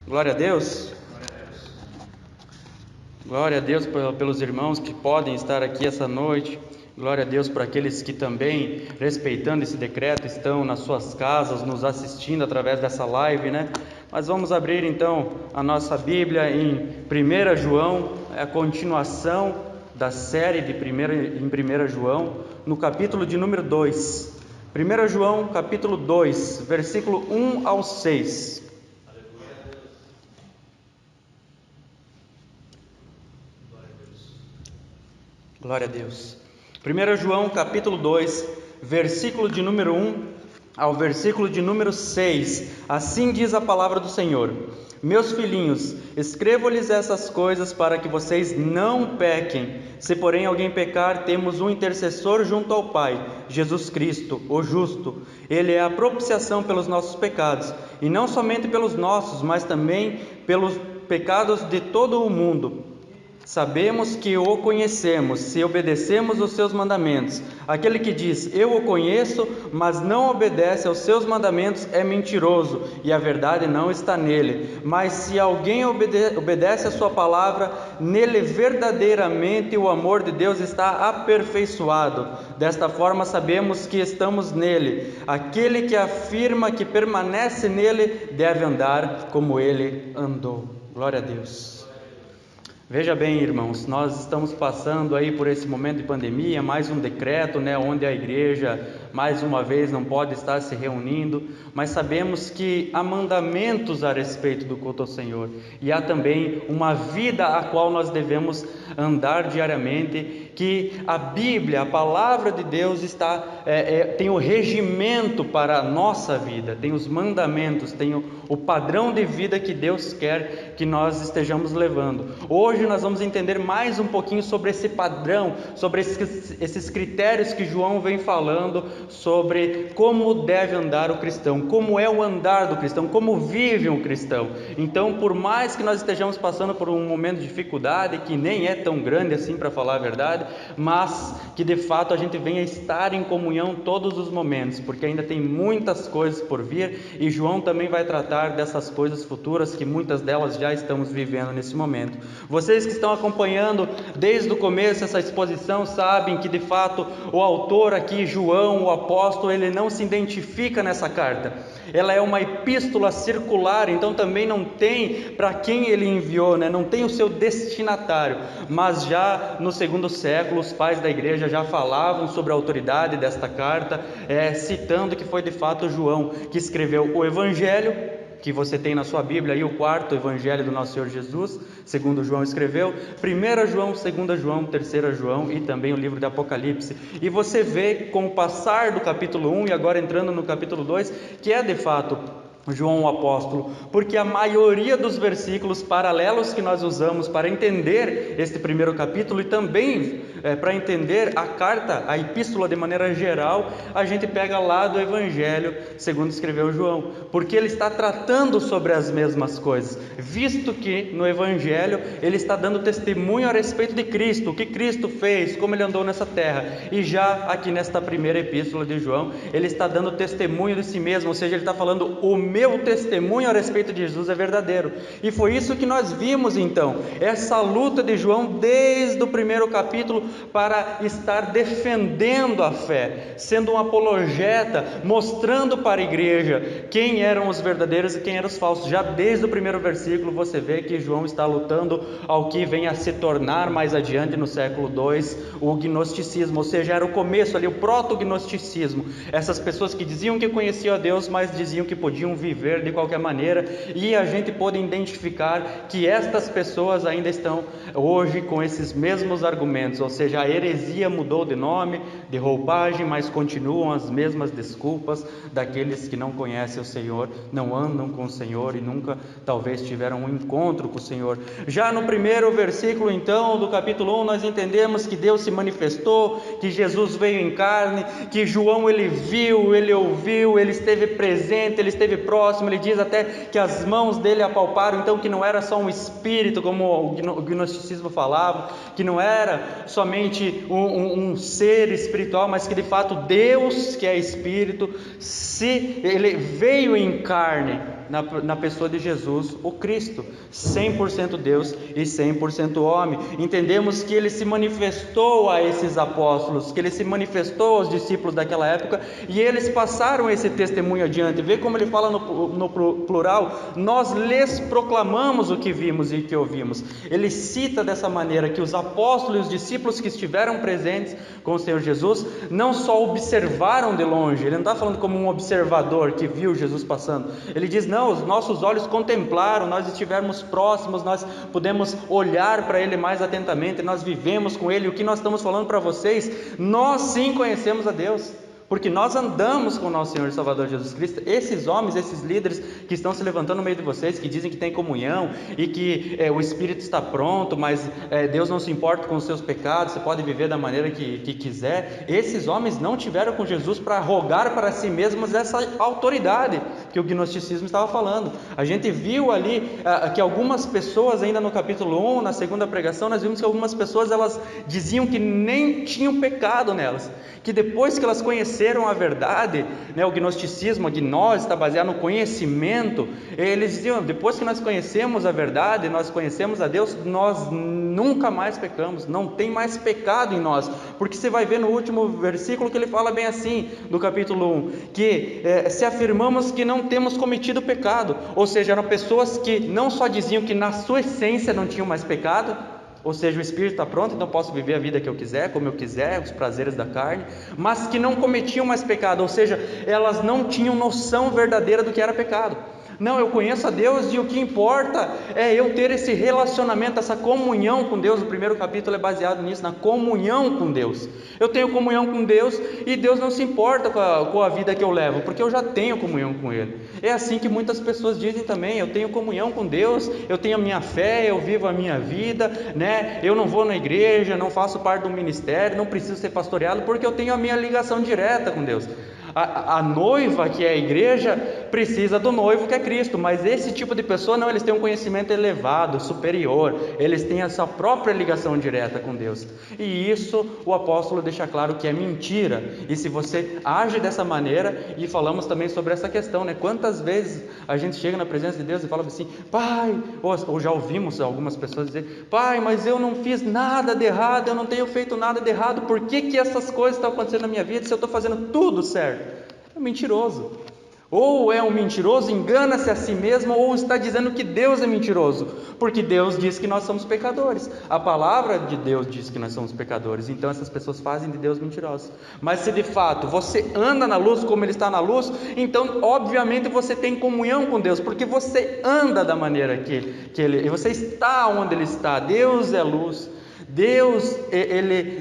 Glória a Deus. Glória a Deus pelos irmãos que podem estar aqui essa noite. Glória a Deus por aqueles que também, respeitando esse decreto, estão nas suas casas, nos assistindo através dessa live, né? Mas vamos abrir então a nossa Bíblia em 1 João, a continuação da série em 1 João, no capítulo de número 2. 1 João, capítulo 2, versículo 1 ao 6. Glória a Deus. 1 João capítulo 2, versículo de número 1 ao versículo de número 6. Assim diz a palavra do Senhor: Meus filhinhos, escrevo-lhes essas coisas para que vocês não pequem. Se porém alguém pecar, temos um intercessor junto ao Pai, Jesus Cristo, o justo. Ele é a propiciação pelos nossos pecados, e não somente pelos nossos, mas também pelos pecados de todo o mundo. Sabemos que o conhecemos, se obedecemos os seus mandamentos. Aquele que diz, eu o conheço, mas não obedece aos seus mandamentos, é mentiroso, e a verdade não está nele. Mas se alguém obedece a sua palavra, nele verdadeiramente o amor de Deus está aperfeiçoado. Desta forma sabemos que estamos nele. Aquele que afirma que permanece nele, deve andar como ele andou. Glória a Deus. Veja bem, irmãos, nós estamos passando aí por esse momento de pandemia, mais um decreto, onde a igreja mais uma vez não pode estar se reunindo, mas sabemos que há mandamentos a respeito do culto ao Senhor, e há também uma vida a qual nós devemos andar diariamente, que a Bíblia, a palavra de Deus tem o regimento para a nossa vida, tem os mandamentos, tem o padrão de vida que Deus quer que nós estejamos levando. Hoje nós vamos entender mais um pouquinho sobre esse padrão, sobre esses critérios que João vem falando, sobre como deve andar o cristão, como é o andar do cristão, como vive um cristão. Então, por mais que nós estejamos passando por um momento de dificuldade, que nem é tão grande assim, para falar a verdade, mas que de fato a gente venha estar em comunhão todos os momentos, porque ainda tem muitas coisas por vir, e João também vai tratar dessas coisas futuras, que muitas delas já estamos vivendo nesse momento. Vocês que estão acompanhando desde o começo essa exposição sabem que de fato o autor aqui, João, o apóstolo, ele não se identifica nessa carta. Ela é uma epístola circular, então também não tem para quem ele enviou, não tem o seu destinatário. Mas já no segundo século, os pais da igreja já falavam sobre a autoridade desta carta, citando que foi de fato João que escreveu o Evangelho, que você tem na sua Bíblia, aí o quarto Evangelho do nosso Senhor Jesus, segundo João escreveu, 1 João, 2 João, 3 João e também o livro de Apocalipse. E você vê com o passar do capítulo 1 e agora entrando no capítulo 2, que é de fato João o apóstolo, porque a maioria dos versículos paralelos que nós usamos para entender este primeiro capítulo e também para entender a carta, a epístola de maneira geral, a gente pega lá do Evangelho segundo escreveu João, porque ele está tratando sobre as mesmas coisas, visto que no Evangelho ele está dando testemunho a respeito de Cristo, o que Cristo fez, como ele andou nessa terra, e já aqui nesta primeira epístola de João, ele está dando testemunho de si mesmo, ou seja, ele está falando o meu testemunho a respeito de Jesus é verdadeiro. E foi isso que nós vimos então, essa luta de João desde o primeiro capítulo para estar defendendo a fé, sendo um apologeta, mostrando para a igreja quem eram os verdadeiros e quem eram os falsos. Já desde o primeiro versículo você vê que João está lutando ao que vem a se tornar mais adiante no século II o gnosticismo, ou seja, era o começo ali, o proto-gnosticismo, essas pessoas que diziam que conheciam a Deus, mas diziam que podiam viver de qualquer maneira, e a gente pode identificar que estas pessoas ainda estão hoje com esses mesmos argumentos, ou seja, a heresia mudou de nome, de roupagem, mas continuam as mesmas desculpas daqueles que não conhecem o Senhor, não andam com o Senhor e nunca talvez tiveram um encontro com o Senhor. Já no primeiro versículo então do capítulo 1 nós entendemos que Deus se manifestou, que Jesus veio em carne, que João ele viu, ele ouviu, ele esteve presente, ele esteve próximo próximo. Ele diz até que as mãos dele apalparam, então que não era só um espírito, como o gnosticismo falava, que não era somente um ser espiritual, mas que de fato Deus, que é espírito, ele veio em carne na pessoa de Jesus, o Cristo, 100% Deus e 100% homem. Entendemos que ele se manifestou a esses apóstolos, que ele se manifestou aos discípulos daquela época, e eles passaram esse testemunho adiante. Vê como ele fala no plural: nós lhes proclamamos o que vimos e que ouvimos. Ele cita dessa maneira que os apóstolos e os discípulos que estiveram presentes com o Senhor Jesus não só observaram de longe, ele não está falando como um observador que viu Jesus passando. Ele diz: não, os nossos olhos contemplaram, nós estivemos próximos, nós pudemos olhar para Ele mais atentamente, nós vivemos com Ele. O que nós estamos falando para vocês, nós sim conhecemos a Deus, porque nós andamos com o nosso Senhor e Salvador Jesus Cristo. Esses homens, esses líderes que estão se levantando no meio de vocês, que dizem que tem comunhão e que o Espírito está pronto, mas Deus não se importa com os seus pecados, você pode viver da maneira que quiser. Esses homens não tiveram com Jesus para rogar para si mesmos essa autoridade que o gnosticismo estava falando. A gente viu ali que algumas pessoas, ainda no capítulo 1, na segunda pregação, nós vimos que algumas pessoas, elas diziam que nem tinham pecado nelas, que depois que elas conheceram a verdade, o gnosticismo, a gnose, está baseado no conhecimento. Eles diziam: depois que nós conhecemos a verdade, nós conhecemos a Deus, nós nunca mais pecamos, não tem mais pecado em nós. Porque você vai ver no último versículo que ele fala bem assim, do capítulo 1, que se afirmamos que não temos cometido pecado. Ou seja, eram pessoas que não só diziam que na sua essência não tinham mais pecado, ou seja, o Espírito está pronto, então posso viver a vida que eu quiser, como eu quiser, os prazeres da carne, mas que não cometiam mais pecado, ou seja, elas não tinham noção verdadeira do que era pecado. Não, eu conheço a Deus e o que importa é eu ter esse relacionamento, essa comunhão com Deus. O primeiro capítulo é baseado nisso, na comunhão com Deus. Eu tenho comunhão com Deus e Deus não se importa com a vida que eu levo, porque eu já tenho comunhão com Ele. É assim que muitas pessoas dizem também: eu tenho comunhão com Deus, eu tenho a minha fé, eu vivo a minha vida, eu não vou na igreja, não faço parte do ministério, não preciso ser pastoreado, porque eu tenho a minha ligação direta com Deus. A noiva, que é a igreja, precisa do noivo, que é Cristo, mas esse tipo de pessoa não, eles têm um conhecimento elevado, superior, eles têm essa própria ligação direta com Deus, e isso o apóstolo deixa claro que é mentira. E se você age dessa maneira, e falamos também sobre essa questão, quantas vezes a gente chega na presença de Deus e fala assim: Pai, ou já ouvimos algumas pessoas dizer: Pai, mas eu não fiz nada de errado, eu não tenho feito nada de errado, por que essas coisas estão acontecendo na minha vida se eu estou fazendo tudo certo? É mentiroso. Ou é um mentiroso, engana-se a si mesmo, ou está dizendo que Deus é mentiroso, porque Deus diz que nós somos pecadores, a palavra de Deus diz que nós somos pecadores, então essas pessoas fazem de Deus mentirosos. Mas se de fato você anda na luz como Ele está na luz, então obviamente você tem comunhão com Deus, porque você anda da maneira que Ele, você está onde Ele está. Deus é luz, Deus,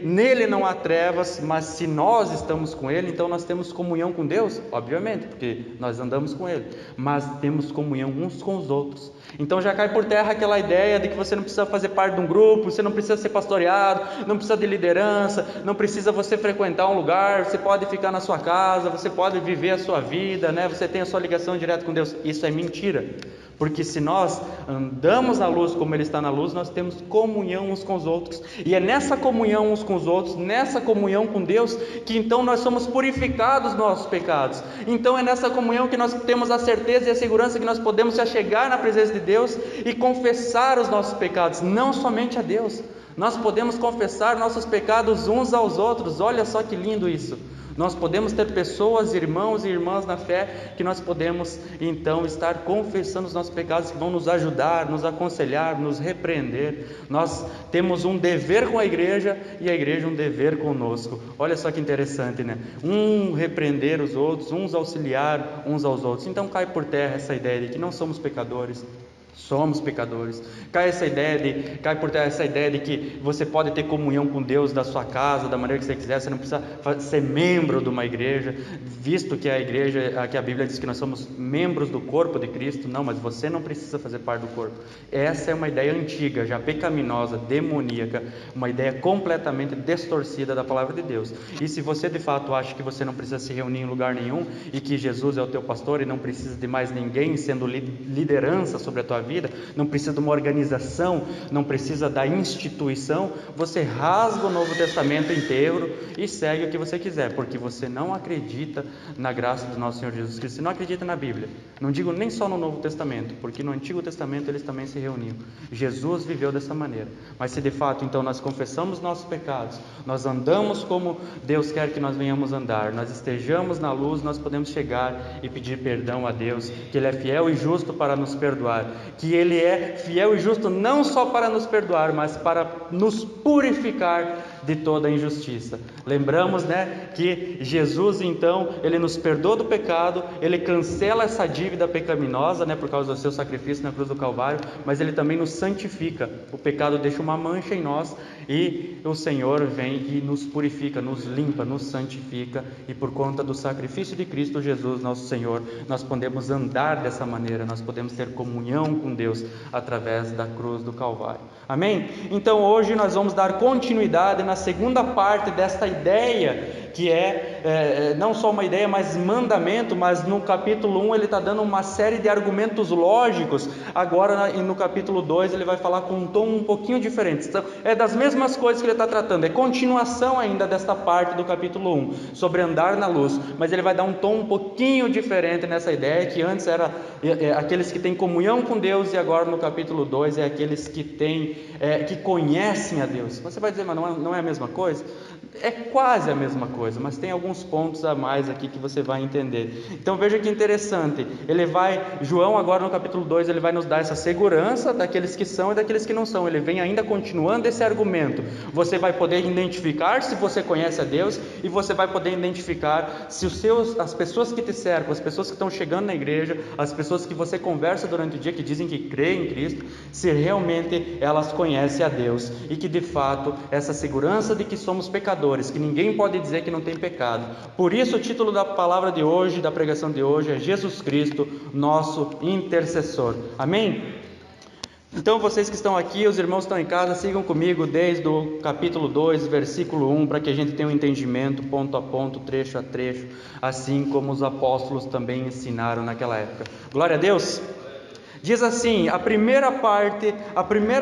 nele não há trevas, mas se nós estamos com Ele, então nós temos comunhão com Deus, obviamente, porque nós andamos com Ele, mas temos comunhão uns com os outros. Então já cai por terra aquela ideia de que você não precisa fazer parte de um grupo, você não precisa ser pastoreado, não precisa de liderança, não precisa você frequentar um lugar, você pode ficar na sua casa, você pode viver a sua vida, você tem a sua ligação direta com Deus. Isso é mentira. Porque se nós andamos na luz como Ele está na luz, nós temos comunhão uns com os outros, e é nessa comunhão uns com os outros, nessa comunhão com Deus, que então nós somos purificados dos nossos pecados. Então é nessa comunhão que nós temos a certeza e a segurança que nós podemos se achegar na presença de Deus e confessar os nossos pecados, não somente a Deus, nós podemos confessar nossos pecados uns aos outros. Olha só que lindo isso. Nós podemos ter pessoas, irmãos e irmãs na fé, que nós podemos então estar confessando os nossos pecados, que vão nos ajudar, nos aconselhar, nos repreender. Nós temos um dever com a igreja e a igreja um dever conosco. Olha só que interessante, Um repreender os outros, uns auxiliar uns aos outros. Então cai por terra essa ideia de que não somos pecadores, Somos pecadores. Cai por terra essa ideia de que você pode ter comunhão com Deus da sua casa, da maneira que você quiser, você não precisa ser membro de uma igreja, visto que que a Bíblia diz que nós somos membros do corpo de Cristo. Não, mas você não precisa fazer parte do corpo. Essa é uma ideia antiga, já pecaminosa, demoníaca, uma ideia completamente distorcida da palavra de Deus. E se você de fato acha que você não precisa se reunir em lugar nenhum e que Jesus é o teu pastor e não precisa de mais ninguém sendo liderança sobre a tua vida, não precisa de uma organização, não precisa da instituição, você rasga o Novo Testamento inteiro e segue o que você quiser, porque você não acredita na graça do nosso Senhor Jesus Cristo, você não acredita na Bíblia. Não digo nem só no Novo Testamento, porque no Antigo Testamento eles também se reuniam. Jesus viveu dessa maneira. Mas se de fato então nós confessamos nossos pecados, nós andamos como Deus quer que nós venhamos andar, nós estejamos na luz, nós podemos chegar e pedir perdão a Deus, que Ele é fiel e justo para nos perdoar, que Ele é fiel e justo não só para nos perdoar, mas para nos purificar de toda a injustiça. Lembramos, que Jesus então, Ele nos perdoa do pecado, Ele cancela essa dívida pecaminosa, por causa do seu sacrifício na cruz do Calvário, mas Ele também nos santifica. O pecado deixa uma mancha em nós e o Senhor vem e nos purifica, nos limpa, nos santifica, e por conta do sacrifício de Cristo Jesus, nosso Senhor, nós podemos andar dessa maneira, nós podemos ter comunhão com Deus através da cruz do Calvário. Amém? Então hoje nós vamos dar continuidade na segunda parte desta ideia, que não só uma ideia, mas mandamento. Mas no capítulo 1 ele está dando uma série de argumentos lógicos. Agora no capítulo 2 ele vai falar com um tom um pouquinho diferente. Então, é das mesmas coisas que ele está tratando, é continuação ainda desta parte do capítulo 1, sobre andar na luz, mas ele vai dar um tom um pouquinho diferente nessa ideia, que antes era aqueles que têm comunhão com Deus, e agora no capítulo 2 é aqueles que que conhecem a Deus. Você vai dizer, mas não é a mesma coisa? É quase a mesma coisa, mas tem alguns pontos a mais aqui que você vai entender. Então veja que interessante, João agora no capítulo 2, ele vai nos dar essa segurança daqueles que são e daqueles que não são. Ele vem ainda continuando esse argumento. Você vai poder identificar se você conhece a Deus, e você vai poder identificar se as pessoas que te cercam, as pessoas que estão chegando na igreja, as pessoas que você conversa durante o dia, que dizem que creem em Cristo, se realmente elas conhecem a Deus, e que de fato essa segurança de que somos pecadores, que ninguém pode dizer que não tem pecado. Por isso o título da palavra de hoje, da pregação de hoje, é Jesus Cristo, nosso intercessor. Amém? Então vocês que estão aqui, os irmãos que estão em casa, sigam comigo desde o capítulo 2, versículo 1, para que a gente tenha um entendimento ponto a ponto, trecho a trecho, assim como os apóstolos também ensinaram naquela época. Glória a Deus! Diz assim, a primeira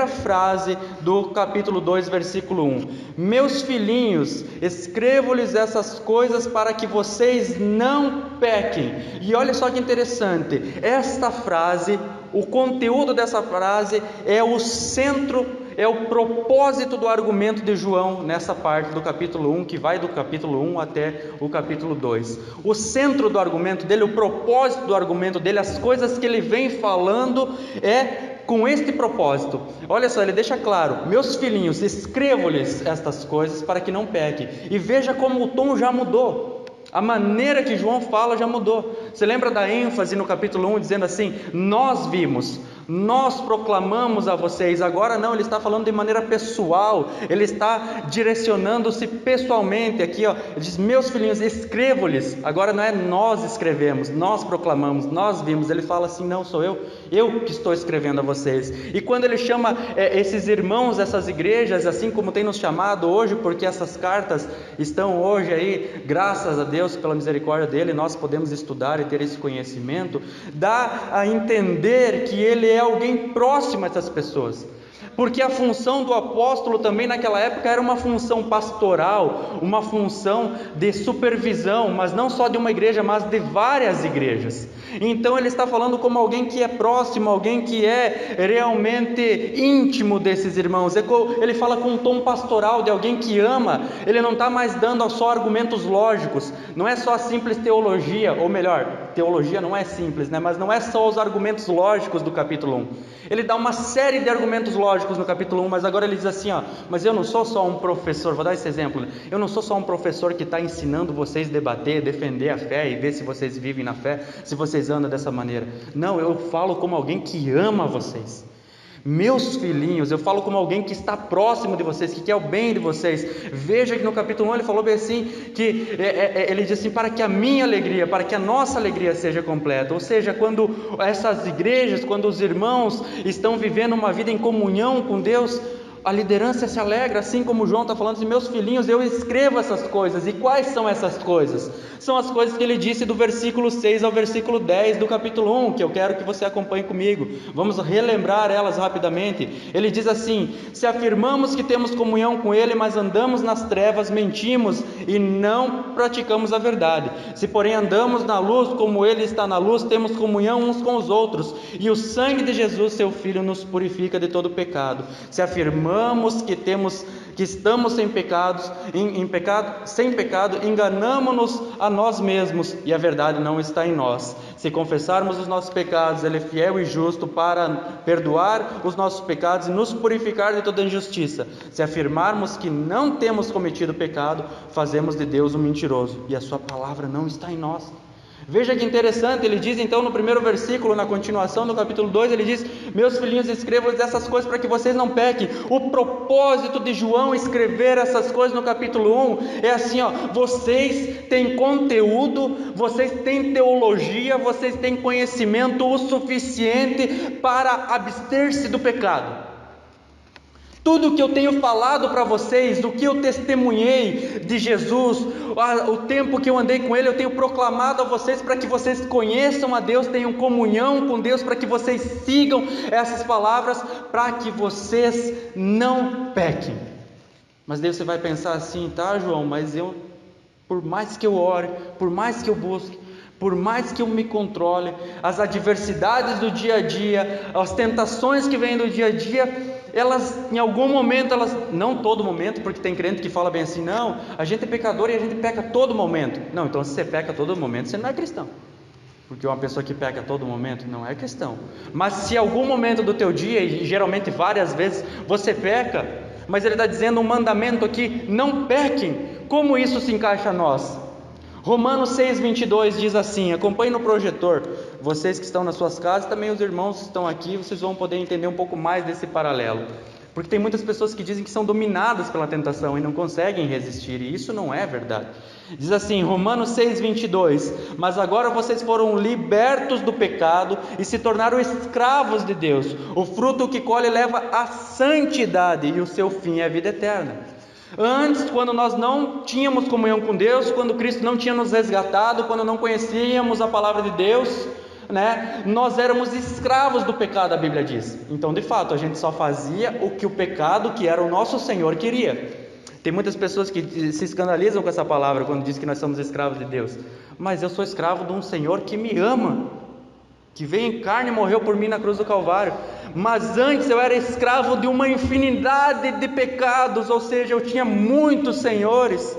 frase do capítulo 2, versículo 1: Meus filhinhos, escrevo-lhes essas coisas para que vocês não pequem. E olha só que interessante, esta frase, o conteúdo dessa frase é o centro, é o propósito do argumento de João nessa parte do capítulo 1, que vai do capítulo 1 até o capítulo 2. O centro do argumento dele, o propósito do argumento dele, as coisas que ele vem falando é com este propósito. Olha só, ele deixa claro: meus filhinhos, escrevo-lhes estas coisas para que não pequem. E veja como o tom já mudou. A maneira que João fala já mudou. Você lembra da ênfase no capítulo 1, dizendo assim: nós vimos, nós proclamamos a vocês. Agora não, ele está falando de maneira pessoal, ele está direcionando-se pessoalmente aqui, ele diz: meus filhinhos, escrevo-lhes. Agora não é nós escrevemos, nós proclamamos, nós vimos. Ele fala assim: não sou eu que estou escrevendo a vocês. E quando ele chama esses irmãos, essas igrejas, assim como tem nos chamado hoje, porque essas cartas estão hoje aí, graças a Deus, pela misericórdia dele, nós podemos estudar e ter esse conhecimento, dá a entender que ele é alguém próximo a essas pessoas, porque a função do apóstolo também naquela época era uma função pastoral, uma função de supervisão, mas não só de uma igreja, mas de várias igrejas. Então ele está falando como alguém que é próximo, alguém que é realmente íntimo desses irmãos. Ele fala com um tom pastoral, de alguém que ama. Ele não está mais dando só argumentos lógicos, não é só simples teologia, ou melhor, teologia não é simples, né? Mas não é só os argumentos lógicos do capítulo 1. Ele dá uma série de argumentos lógicos no capítulo 1, mas agora ele diz assim, ó, mas eu não sou só um professor, vou dar esse exemplo, eu não sou só um professor que está ensinando vocês a debater, defender a fé e ver se vocês vivem na fé, se vocês andam dessa maneira. Não, eu falo como alguém que ama vocês. Meus filhinhos, eu falo como alguém que está próximo de vocês, que quer o bem de vocês. Veja que no capítulo 1 ele falou bem assim, que ele diz assim, para que a minha alegria, para que a nossa alegria seja completa. Ou seja, quando essas igrejas, quando os irmãos estão vivendo uma vida em comunhão com Deus, a liderança se alegra, assim como João está falando assim, meus filhinhos, eu escrevo essas coisas. E quais são essas coisas? São as coisas que ele disse do versículo 6 ao versículo 10 do capítulo 1, que eu quero que você acompanhe comigo. Vamos relembrar elas rapidamente. Ele diz assim, se afirmamos que temos comunhão com Ele, mas andamos nas trevas, mentimos e não praticamos a verdade. Se porém andamos na luz, como Ele está na luz, temos comunhão uns com os outros, e o sangue de Jesus, seu Filho, nos purifica de todo pecado. Se afirmamos que estamos sem pecado, enganamo-nos a nós mesmos e a verdade não está em nós. Se confessarmos os nossos pecados, Ele é fiel e justo para perdoar os nossos pecados e nos purificar de toda injustiça. Se afirmarmos que não temos cometido pecado, fazemos de Deus um mentiroso e a sua palavra não está em nós. Veja que interessante, ele diz então no primeiro versículo, na continuação do capítulo 2, ele diz, meus filhinhos, escrevo-lhes essas coisas para que vocês não pequem. O propósito de João escrever essas coisas no capítulo 1 é assim, ó, vocês têm conteúdo, vocês têm teologia, vocês têm conhecimento o suficiente para abster-se do pecado. Tudo que eu tenho falado para vocês, do que eu testemunhei de Jesus, o tempo que eu andei com Ele, eu tenho proclamado a vocês para que vocês conheçam a Deus, tenham comunhão com Deus, para que vocês sigam essas palavras, para que vocês não pequem. Mas daí você vai pensar assim, tá, João, mas eu, por mais que eu ore, por mais que eu busque, por mais que eu me controle, as adversidades do dia a dia, as tentações que vêm do dia a dia, elas em algum momento, não todo momento, porque tem crente que fala bem assim, não, a gente é pecador e a gente peca a todo momento. Não, então se você peca a todo momento, você não é cristão, porque uma pessoa que peca a todo momento não é cristão. Mas se algum momento do teu dia, e geralmente várias vezes, você peca, mas ele está dizendo um mandamento aqui, não pequem. Como isso se encaixa a nós? Romanos 6,22 diz assim, acompanhe no projetor, vocês que estão nas suas casas, também os irmãos que estão aqui, vocês vão poder entender um pouco mais desse paralelo, porque tem muitas pessoas que dizem que são dominadas pela tentação e não conseguem resistir, e isso não é verdade. Diz assim, Romanos 6,22, mas agora vocês foram libertos do pecado e se tornaram escravos de Deus, o fruto que colhe leva à santidade e o seu fim é a vida eterna. Antes, quando nós não tínhamos comunhão com Deus, quando Cristo não tinha nos resgatado, quando não conhecíamos a palavra de Deus, né, nós éramos escravos do pecado, a Bíblia diz. Então, de fato, a gente só fazia o que o pecado, que era o nosso Senhor, queria. Tem muitas pessoas que se escandalizam com essa palavra quando diz que nós somos escravos de Deus. Mas eu sou escravo de um Senhor que me ama, que veio em carne e morreu por mim na cruz do Calvário. Mas antes eu era escravo de uma infinidade de pecados, ou seja, eu tinha muitos senhores.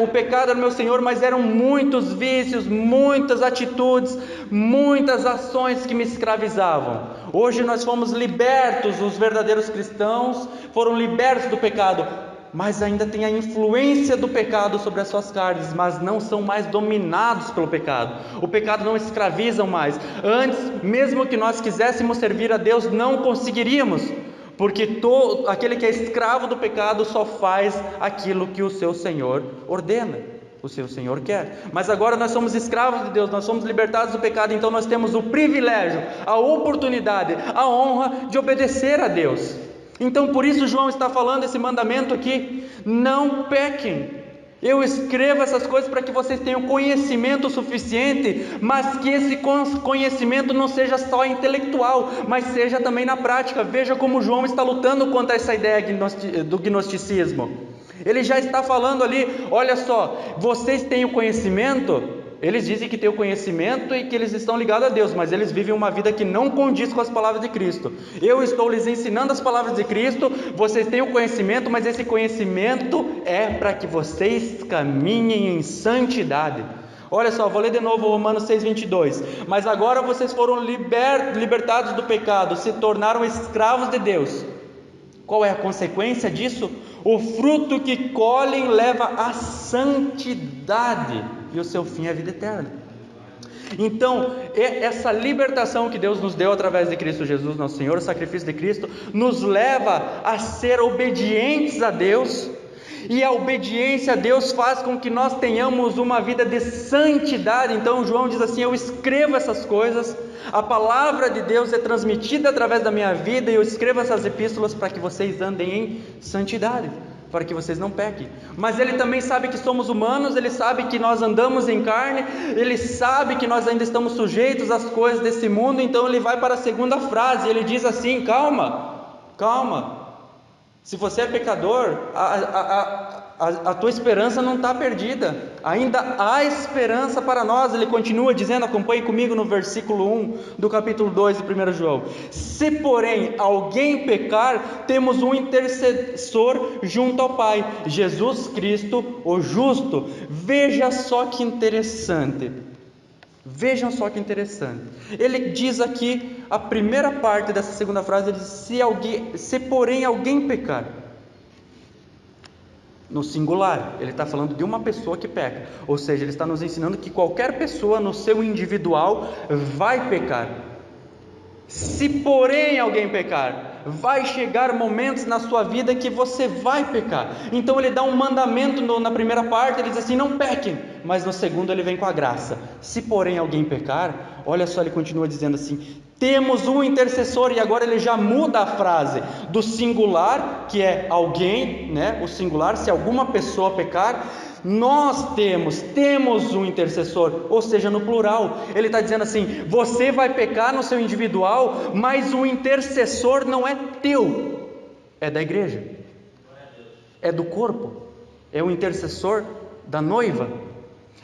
O pecado era meu senhor, mas eram muitos vícios, muitas atitudes, muitas ações que me escravizavam. Hoje nós fomos libertos, os verdadeiros cristãos foram libertos do pecado, mas ainda tem a influência do pecado sobre as suas carnes, mas não são mais dominados pelo pecado. O pecado não escraviza mais. Antes, mesmo que nós quiséssemos servir a Deus, não conseguiríamos, porque aquele que é escravo do pecado só faz aquilo que o seu Senhor ordena, o seu Senhor quer. Mas agora nós somos escravos de Deus, nós somos libertados do pecado, então nós temos o privilégio, a oportunidade, a honra de obedecer a Deus. Então por isso João está falando esse mandamento aqui, não pequem. Eu escrevo essas coisas para que vocês tenham conhecimento suficiente, mas que esse conhecimento não seja só intelectual, mas seja também na prática. Veja como João está lutando contra essa ideia do gnosticismo. Ele já está falando ali, olha só, vocês têm o conhecimento. Eles dizem que têm o conhecimento e que eles estão ligados a Deus, mas eles vivem uma vida que não condiz com as palavras de Cristo. Eu estou lhes ensinando as palavras de Cristo, vocês têm o conhecimento, mas esse conhecimento é para que vocês caminhem em santidade. Olha só, vou ler de novo Romanos 6:22. Mas agora vocês foram libertados do pecado, se tornaram escravos de Deus. Qual é a consequência disso? O fruto que colhem leva à santidade, e o seu fim é a vida eterna. Então, essa libertação que Deus nos deu através de Cristo Jesus, nosso Senhor, o sacrifício de Cristo, nos leva a ser obedientes a Deus, e a obediência a Deus faz com que nós tenhamos uma vida de santidade. Então João diz assim: eu escrevo essas coisas, a palavra de Deus é transmitida através da minha vida, e eu escrevo essas epístolas para que vocês andem em santidade, para que vocês não pequem. Mas ele também sabe que somos humanos, ele sabe que nós andamos em carne, ele sabe que nós ainda estamos sujeitos às coisas desse mundo. Então ele vai para a segunda frase, ele diz assim: calma, se você é pecador, a tua esperança não está perdida, ainda há esperança para nós. Ele continua dizendo, acompanhe comigo no versículo 1 do capítulo 2 de 1 João: se porém alguém pecar, temos um intercessor junto ao Pai, Jesus Cristo, o justo. Vejam só que interessante, ele diz aqui, a primeira parte dessa segunda frase, ele diz: se porém alguém pecar. No singular, ele está falando de uma pessoa que peca, ou seja, ele está nos ensinando que qualquer pessoa no seu individual vai pecar. Se porém alguém pecar, vai chegar momentos na sua vida que você vai pecar. Então ele dá um mandamento na primeira parte, ele diz assim: não pequem. Mas no segundo ele vem com a graça: se porém alguém pecar, olha só, ele continua dizendo assim: temos um intercessor. E agora ele já muda a frase do singular, que é alguém, né? O singular, se alguma pessoa pecar, nós temos um intercessor, ou seja, no plural. Ele está dizendo assim: você vai pecar no seu individual, mas o intercessor não é teu, é da igreja, é do corpo, é o intercessor da noiva.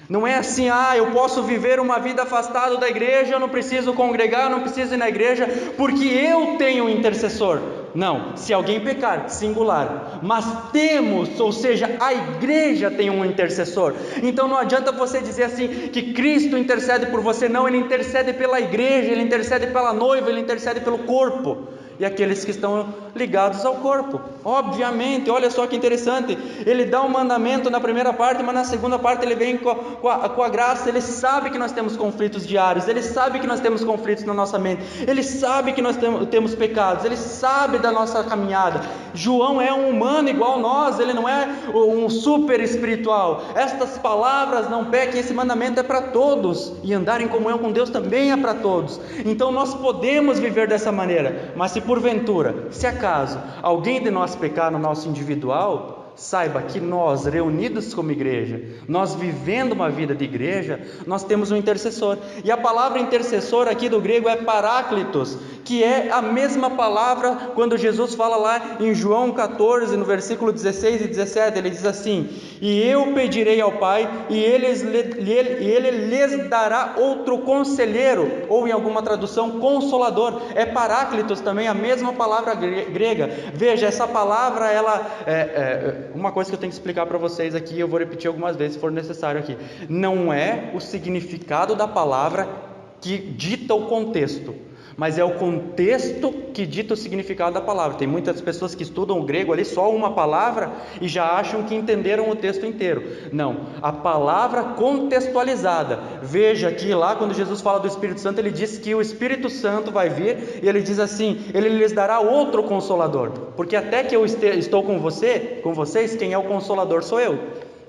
Não é assim: eu posso viver uma vida afastado da igreja, eu não preciso congregar, eu não preciso ir na igreja, porque eu tenho um intercessor. Não, se alguém pecar, singular, mas temos, ou seja, a igreja tem um intercessor. Então não adianta você dizer assim, que Cristo intercede por você. Não, Ele intercede pela igreja, Ele intercede pela noiva, Ele intercede pelo corpo, e aqueles que estão ligados ao corpo. Obviamente, olha só que interessante, ele dá um mandamento na primeira parte, mas na segunda parte ele vem com a graça. Ele sabe que nós temos conflitos diários, ele sabe que nós temos conflitos na nossa mente, ele sabe que nós temos pecados, ele sabe da nossa caminhada. João é um humano igual nós, ele não é um super espiritual. Estas palavras, não pequem, esse mandamento é para todos, e andar em comunhão com Deus também é para todos. Então nós podemos viver dessa maneira. Mas se porventura, se acaso, alguém de nós pecar no nosso individual, saiba que nós, reunidos como igreja, nós vivendo uma vida de igreja, nós temos um intercessor. E a palavra intercessor aqui do grego é paráclitos, que é a mesma palavra quando Jesus fala lá em João 14, no versículo 16 e 17, ele diz assim: e eu pedirei ao Pai, e ele lhes dará outro conselheiro, ou em alguma tradução, consolador. É paráclitos também, a mesma palavra grega. Veja, essa palavra, ela uma coisa que eu tenho que explicar para vocês aqui, eu vou repetir algumas vezes se for necessário aqui: não é o significado da palavra que dita o contexto, mas é o contexto que dita o significado da palavra. Tem muitas pessoas que estudam o grego ali, só uma palavra, e já acham que entenderam o texto inteiro. Não, a palavra contextualizada. Veja que lá quando Jesus fala do Espírito Santo, ele diz que o Espírito Santo vai vir, e ele diz assim: ele lhes dará outro consolador, porque até que eu estou com vocês, quem é o consolador sou eu,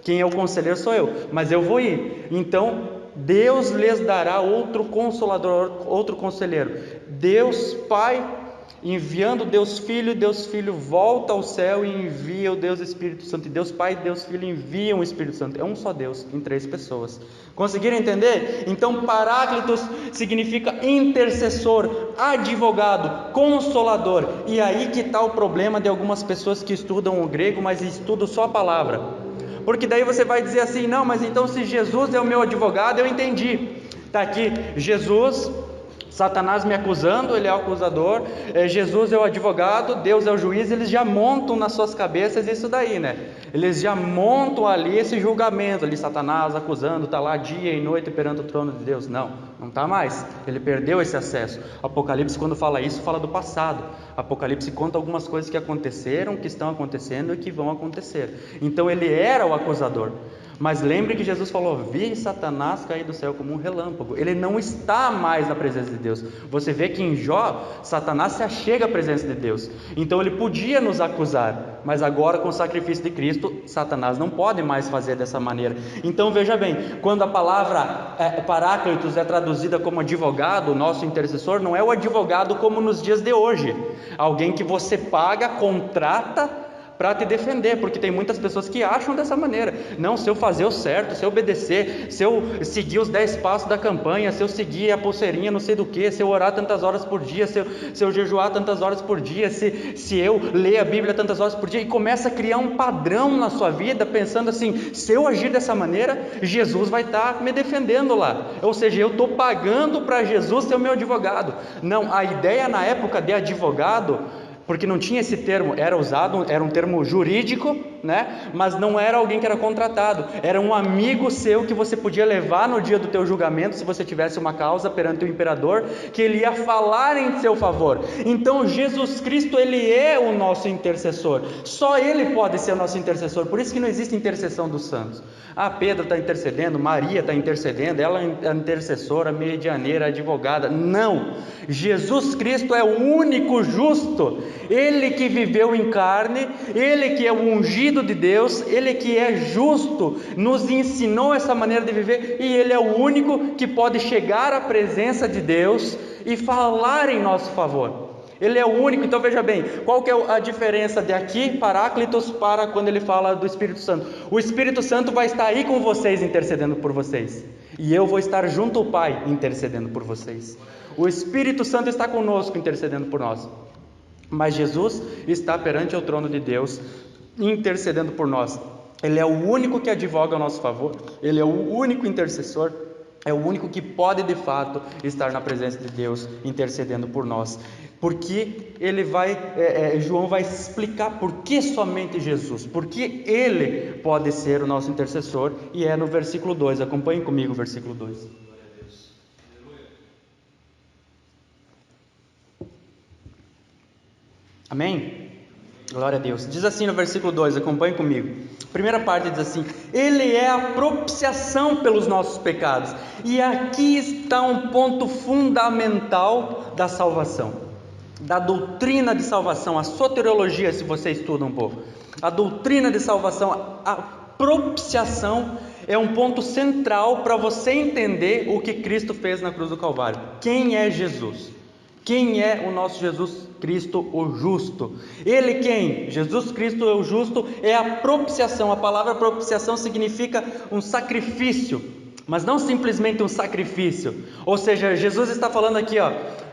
quem é o conselheiro sou eu, mas eu vou ir. Então Deus lhes dará outro consolador, outro conselheiro. Deus Pai enviando Deus Filho volta ao céu e envia o Deus Espírito Santo. E Deus Pai e Deus Filho enviam o Espírito Santo. É um só Deus em três pessoas. Conseguiram entender? Então paráclitos significa intercessor, advogado, consolador. E aí que está o problema de algumas pessoas que estudam o grego, mas estudam só a palavra. Porque daí você vai dizer assim: não, mas então se Jesus é o meu advogado, eu entendi. Está aqui, Jesus Satanás me acusando, ele é o acusador, Jesus é o advogado, Deus é o juiz. Eles já montam nas suas cabeças isso daí, né? Eles já montam ali esse julgamento, ali Satanás acusando, está lá dia e noite perante o trono de Deus. Não está mais, ele perdeu esse acesso. Apocalipse, quando fala isso, fala do passado. Apocalipse conta algumas coisas que aconteceram, que estão acontecendo e que vão acontecer. Então ele era o acusador. Mas lembre que Jesus falou: vi Satanás cair do céu como um relâmpago. Ele não está mais na presença de Deus. Você vê que em Jó, Satanás se achega à presença de Deus. Então ele podia nos acusar, mas agora com o sacrifício de Cristo, Satanás não pode mais fazer dessa maneira. Então veja bem, quando a palavra Paráclitos é traduzida como advogado, nosso intercessor, não é o advogado como nos dias de hoje, alguém que você paga, contrata para te defender, porque tem muitas pessoas que acham dessa maneira. Não, se eu fazer o certo, se eu obedecer, se eu seguir os 10 passos da campanha, se eu seguir a pulseirinha não sei do que, se eu orar tantas horas por dia, se eu jejuar tantas horas por dia, se eu ler a Bíblia tantas horas por dia, e começa a criar um padrão na sua vida, pensando assim: se eu agir dessa maneira, Jesus vai estar me defendendo lá, ou seja, eu estou pagando para Jesus ser o meu advogado. Não, a ideia na época de advogado, porque não tinha esse termo, era usado, era um termo jurídico, né? Mas não era alguém que era contratado, era um amigo seu que você podia levar no dia do teu julgamento, se você tivesse uma causa perante o imperador, que ele ia falar em seu favor. Então Jesus Cristo, ele é o nosso intercessor, só ele pode ser o nosso intercessor. Por isso que não existe intercessão dos santos. Pedro está intercedendo, Maria está intercedendo, ela é a intercessora, medianeira, advogada. Não, Jesus Cristo é o único justo, ele que viveu em carne, ele que é o ungido de Deus, ele que é justo, nos ensinou essa maneira de viver, e ele é o único que pode chegar à presença de Deus e falar em nosso favor. Ele é o único. Então veja bem, qual que é a diferença de aqui, Paráclitos, para quando ele fala do Espírito Santo? O Espírito Santo vai estar aí com vocês, intercedendo por vocês, e eu vou estar junto ao Pai, intercedendo por vocês. O Espírito Santo está conosco, intercedendo por nós, mas Jesus está perante o trono de Deus, intercedendo por nós. Ele é o único que advoga a nosso favor, ele é o único intercessor, é o único que pode de fato estar na presença de Deus, intercedendo por nós. Porque João vai explicar por que somente Jesus, porque ele pode ser o nosso intercessor, e é no versículo 2, acompanhem comigo o versículo 2. Amém? Glória a Deus. Diz assim no versículo 2, acompanhe comigo. A primeira parte diz assim: ele é a propiciação pelos nossos pecados. E aqui está um ponto fundamental da salvação, da doutrina de salvação, a soteriologia, se você estuda um pouco. A doutrina de salvação, a propiciação é um ponto central para você entender o que Cristo fez na cruz do Calvário. Quem é Jesus? Quem é o nosso Jesus Cristo, o justo? Ele quem? Jesus Cristo é o justo, é a propiciação. A palavra propiciação significa um sacrifício, mas não simplesmente um sacrifício. Ou seja, Jesus está falando aqui,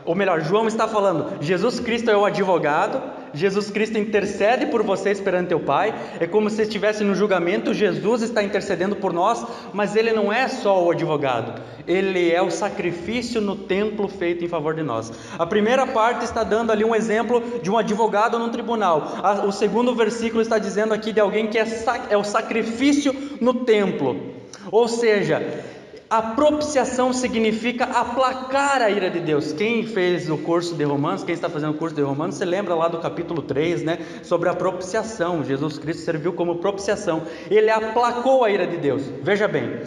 ou melhor, João está falando, Jesus Cristo é o advogado, Jesus Cristo intercede por vocês perante o Pai. É como se estivesse no julgamento, Jesus está intercedendo por nós, mas ele não é só o advogado, ele é o sacrifício no templo feito em favor de nós. A primeira parte está dando ali um exemplo de um advogado num tribunal. O segundo versículo está dizendo aqui de alguém que é o sacrifício no templo. Ou seja, a propiciação significa aplacar a ira de Deus. Quem fez o curso de Romanos, quem está fazendo o curso de Romanos, você lembra lá do capítulo 3, né? Sobre a propiciação. Jesus Cristo serviu como propiciação. Ele aplacou a ira de Deus. Veja bem,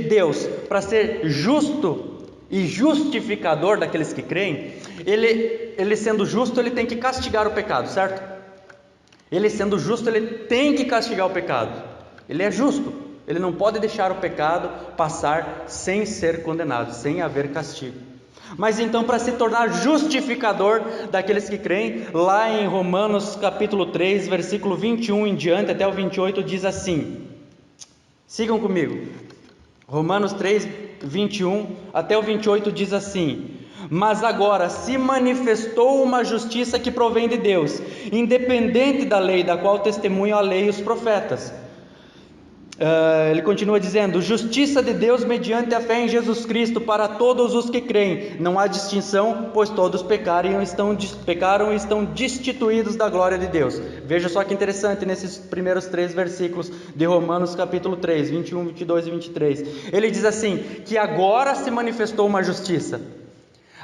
Deus, para ser justo e justificador daqueles que creem, ele sendo justo, ele tem que castigar o pecado, certo? Ele sendo justo, ele tem que castigar o pecado. Ele é justo. Ele não pode deixar o pecado passar sem ser condenado, sem haver castigo. Mas então, para se tornar justificador daqueles que creem, lá em Romanos capítulo 3, versículo 21 em diante até o 28, diz assim, sigam comigo, Romanos 3, 21 até o 28 diz assim: mas agora se manifestou uma justiça que provém de Deus, independente da lei, da qual testemunham a lei e os profetas. Ele continua dizendo: justiça de Deus mediante a fé em Jesus Cristo para todos os que creem. Não há distinção, pois todos pecaram e estão destituídos da glória de Deus. Veja só que interessante nesses primeiros 3 versículos de Romanos capítulo 3, 21, 22 e 23. Ele diz assim, que agora se manifestou uma justiça.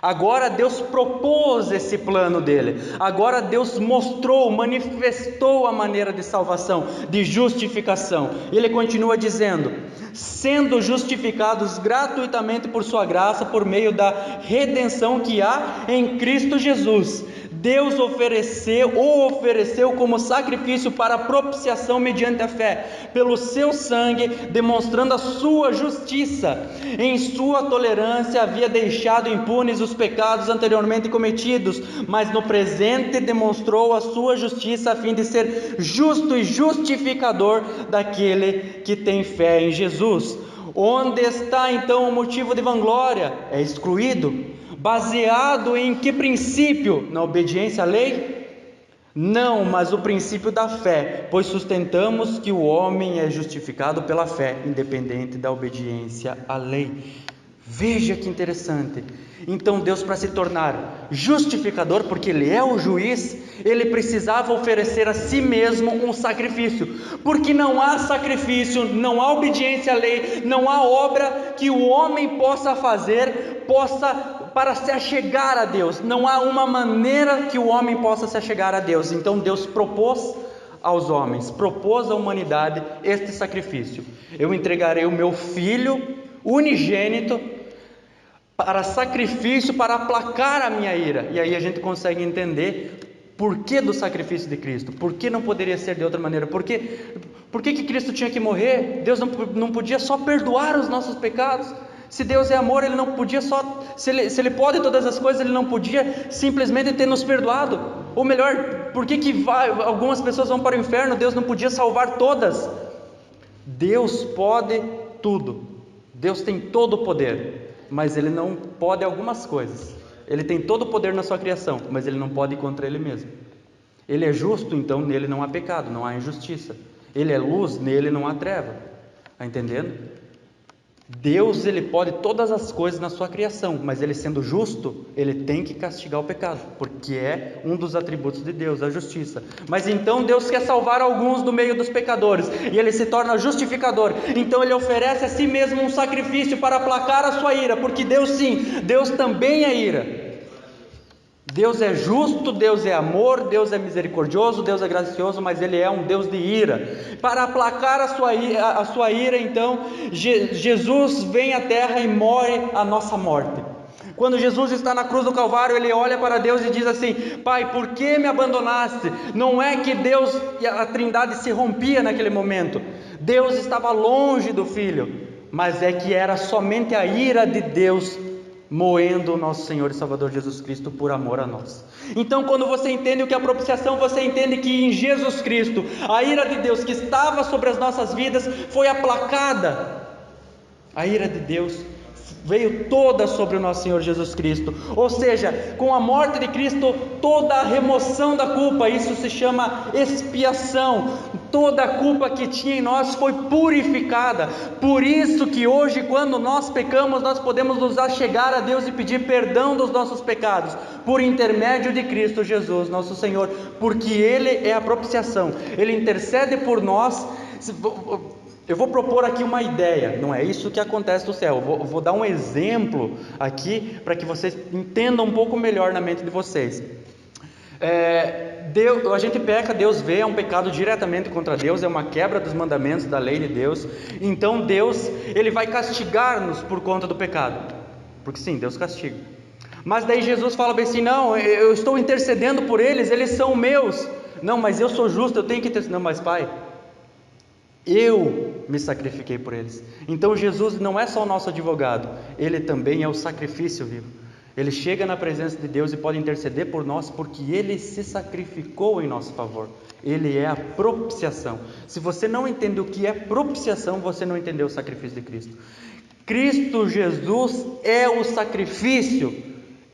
Agora Deus propôs esse plano dele. Agora Deus mostrou, manifestou a maneira de salvação, de justificação. Ele continua dizendo: sendo justificados gratuitamente por sua graça, por meio da redenção que há em Cristo Jesus. Deus ofereceu como sacrifício para propiciação mediante a fé, pelo seu sangue, demonstrando a sua justiça. Em sua tolerância havia deixado impunes os pecados anteriormente cometidos, mas no presente demonstrou a sua justiça a fim de ser justo e justificador daquele que tem fé em Jesus. Onde está então o motivo de vanglória? É excluído. Baseado em que princípio? Na obediência à lei? Não, mas o princípio da fé, pois sustentamos que o homem é justificado pela fé, independente da obediência à lei. Veja que interessante. Então Deus, para se tornar justificador, porque Ele é o juiz, Ele precisava oferecer a si mesmo um sacrifício, porque não há sacrifício, não há obediência à lei, não há obra que o homem possa fazer, para se achegar a Deus. Não há uma maneira que o homem possa se achegar a Deus. Então Deus propôs aos homens, propôs à humanidade este sacrifício: eu entregarei o meu filho unigênito para sacrifício, para aplacar a minha ira. E aí a gente consegue entender por que do sacrifício de Cristo, por que não poderia ser de outra maneira, por que Cristo tinha que morrer. Deus não podia só perdoar os nossos pecados. Se Deus é amor, Ele não podia só, se ele pode todas as coisas, Ele não podia simplesmente ter nos perdoado. Ou melhor, por que algumas pessoas vão para o inferno? Deus não podia salvar todas. Deus pode tudo, Deus tem todo o poder, mas Ele não pode algumas coisas. Ele tem todo o poder na sua criação, mas Ele não pode ir contra Ele mesmo. Ele é justo, então nele não há pecado, não há injustiça. Ele é luz, nele não há treva. Está entendendo? Deus, Ele pode todas as coisas na sua criação, mas Ele sendo justo, Ele tem que castigar o pecado, porque é um dos atributos de Deus, a justiça. Mas então Deus quer salvar alguns do meio dos pecadores, e Ele se torna justificador. Então Ele oferece a si mesmo um sacrifício para aplacar a sua ira, porque Deus sim, Deus também é ira. Deus é justo, Deus é amor, Deus é misericordioso, Deus é gracioso, mas Ele é um Deus de ira. Para aplacar a sua ira, então, Jesus vem à terra e morre a nossa morte. Quando Jesus está na cruz do Calvário, Ele olha para Deus e diz assim: Pai, por que me abandonaste? Não é que Deus e a Trindade se rompia naquele momento. Deus estava longe do Filho, mas é que era somente a ira de Deus moendo o nosso Senhor e Salvador Jesus Cristo por amor a nós. Então, quando você entende o que é a propiciação, você entende que em Jesus Cristo, a ira de Deus que estava sobre as nossas vidas foi aplacada. A ira de Deus veio toda sobre o nosso Senhor Jesus Cristo. Ou seja, com a morte de Cristo, toda a remoção da culpa, isso se chama expiação. Toda a culpa que tinha em nós foi purificada. Por isso que hoje, quando nós pecamos, nós podemos nos achegar a Deus e pedir perdão dos nossos pecados, por intermédio de Cristo Jesus, nosso Senhor, porque Ele é a propiciação, Ele intercede por nós. Eu vou propor aqui uma ideia, não é isso que acontece no céu. Eu vou dar um exemplo aqui para que vocês entendam um pouco melhor na mente de vocês. A gente peca, Deus vê, é um pecado diretamente contra Deus, é uma quebra dos mandamentos da lei de Deus. Então Deus, Ele vai castigar-nos por conta do pecado, porque sim, Deus castiga. Mas daí Jesus fala bem assim: não, eu estou intercedendo por eles, eles são meus. Não, mas eu sou justo, eu tenho que interceder. Não, mas Pai, eu me sacrifiquei por eles. Então Jesus não é só o nosso advogado, Ele também é o sacrifício vivo. Ele chega na presença de Deus e pode interceder por nós, porque Ele se sacrificou em nosso favor. Ele é a propiciação. Se você não entende o que é propiciação, você não entendeu o sacrifício de Cristo. Cristo Jesus é o sacrifício.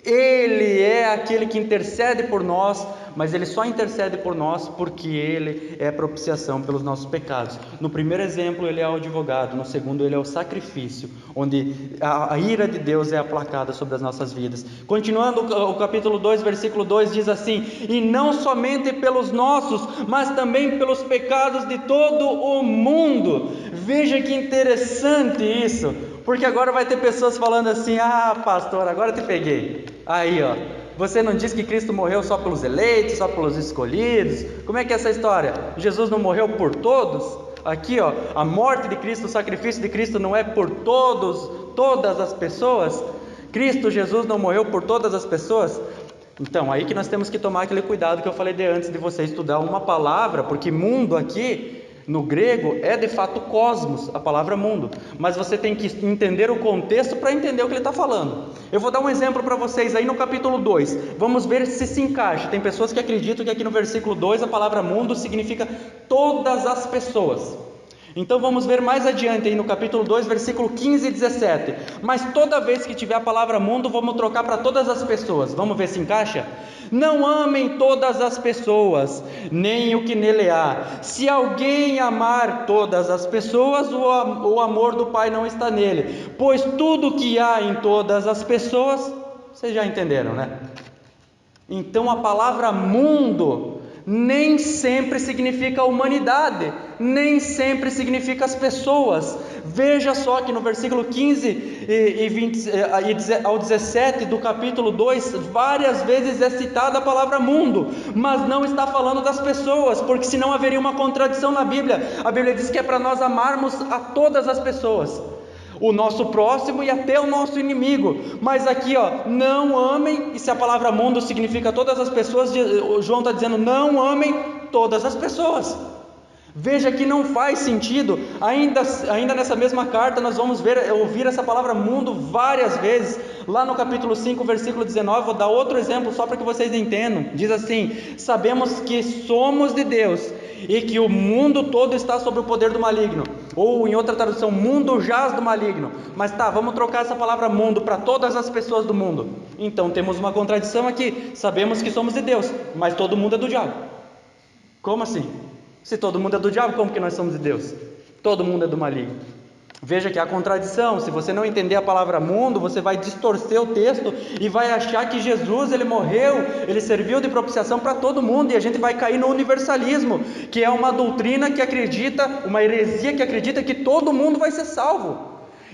Ele é aquele que intercede por nós, mas Ele só intercede por nós porque Ele é propiciação pelos nossos pecados. No primeiro exemplo, Ele é o advogado. No segundo, Ele é o sacrifício, onde a ira de Deus é aplacada sobre as nossas vidas. Continuando, o capítulo 2, versículo 2 diz assim: e não somente pelos nossos, mas também pelos pecados de todo o mundo. Veja que interessante isso, porque agora vai ter pessoas falando assim: ah, pastor, agora te peguei. Aí, ó, você não diz que Cristo morreu só pelos eleitos, só pelos escolhidos? Como é que é essa história? Jesus não morreu por todos? Aqui, ó, a morte de Cristo, o sacrifício de Cristo não é por todas as pessoas? Cristo Jesus não morreu por todas as pessoas? Então, aí que nós temos que tomar aquele cuidado que eu falei de antes de você estudar uma palavra, porque mundo aqui no grego é de fato cosmos, a palavra mundo, mas você tem que entender o contexto para entender o que ele está falando. Eu vou dar um exemplo para vocês aí no capítulo 2, vamos ver se encaixa. Tem pessoas que acreditam que aqui no versículo 2 a palavra mundo significa todas as pessoas. Então vamos ver mais adiante aí no capítulo 2, versículo 15 e 17. Mas toda vez que tiver a palavra mundo, vamos trocar para todas as pessoas. Vamos ver se encaixa? Não amem todas as pessoas, nem o que nele há. Se alguém amar todas as pessoas, o amor do Pai não está nele. Pois tudo que há em todas as pessoas, vocês já entenderam, né? Então a palavra mundo nem sempre significa humanidade, nem sempre significa as pessoas. Veja só que no versículo 15 ao 17 do capítulo 2, várias vezes é citada a palavra mundo, mas não está falando das pessoas, porque senão haveria uma contradição na Bíblia. A Bíblia diz que é para nós amarmos a todas as pessoas, o nosso próximo e até o nosso inimigo. Mas aqui, ó, não amem, e se a palavra mundo significa todas as pessoas, João está dizendo, não amem todas as pessoas. Veja que não faz sentido. Ainda nessa mesma carta nós vamos ouvir essa palavra mundo várias vezes. Lá no capítulo 5, versículo 19, vou dar outro exemplo só para que vocês entendam. Diz assim: sabemos que somos de Deus e que o mundo todo está sob o poder do maligno. Ou em outra tradução, mundo jaz do maligno. Mas tá, vamos trocar essa palavra mundo para todas as pessoas do mundo. Então temos uma contradição aqui. Sabemos que somos de Deus, mas todo mundo é do diabo. Como assim? Se todo mundo é do diabo, como que nós somos de Deus? Todo mundo é do maligno. Veja que há contradição. Se você não entender a palavra mundo, você vai distorcer o texto e vai achar que Jesus, ele morreu, ele serviu de propiciação para todo mundo, e a gente vai cair no universalismo, que é uma doutrina que acredita, uma heresia que acredita que todo mundo vai ser salvo.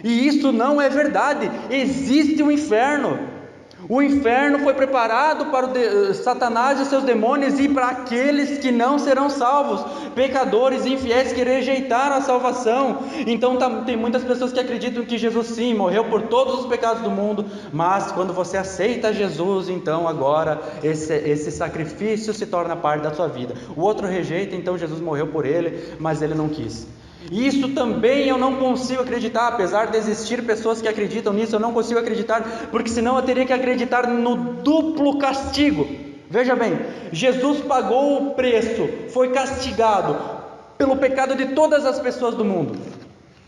E isso não é verdade. Existe um inferno. O inferno foi preparado para Satanás e seus demônios e para aqueles que não serão salvos, pecadores e infiéis que rejeitaram a salvação. Então tem muitas pessoas que acreditam que Jesus sim, morreu por todos os pecados do mundo, mas quando você aceita Jesus, então agora esse sacrifício se torna parte da sua vida. O outro rejeita, então Jesus morreu por ele, mas ele não quis. Isso também eu não consigo acreditar, apesar de existir pessoas que acreditam nisso, eu não consigo acreditar, porque senão eu teria que acreditar no duplo castigo. Veja bem, Jesus pagou o preço, foi castigado pelo pecado de todas as pessoas do mundo.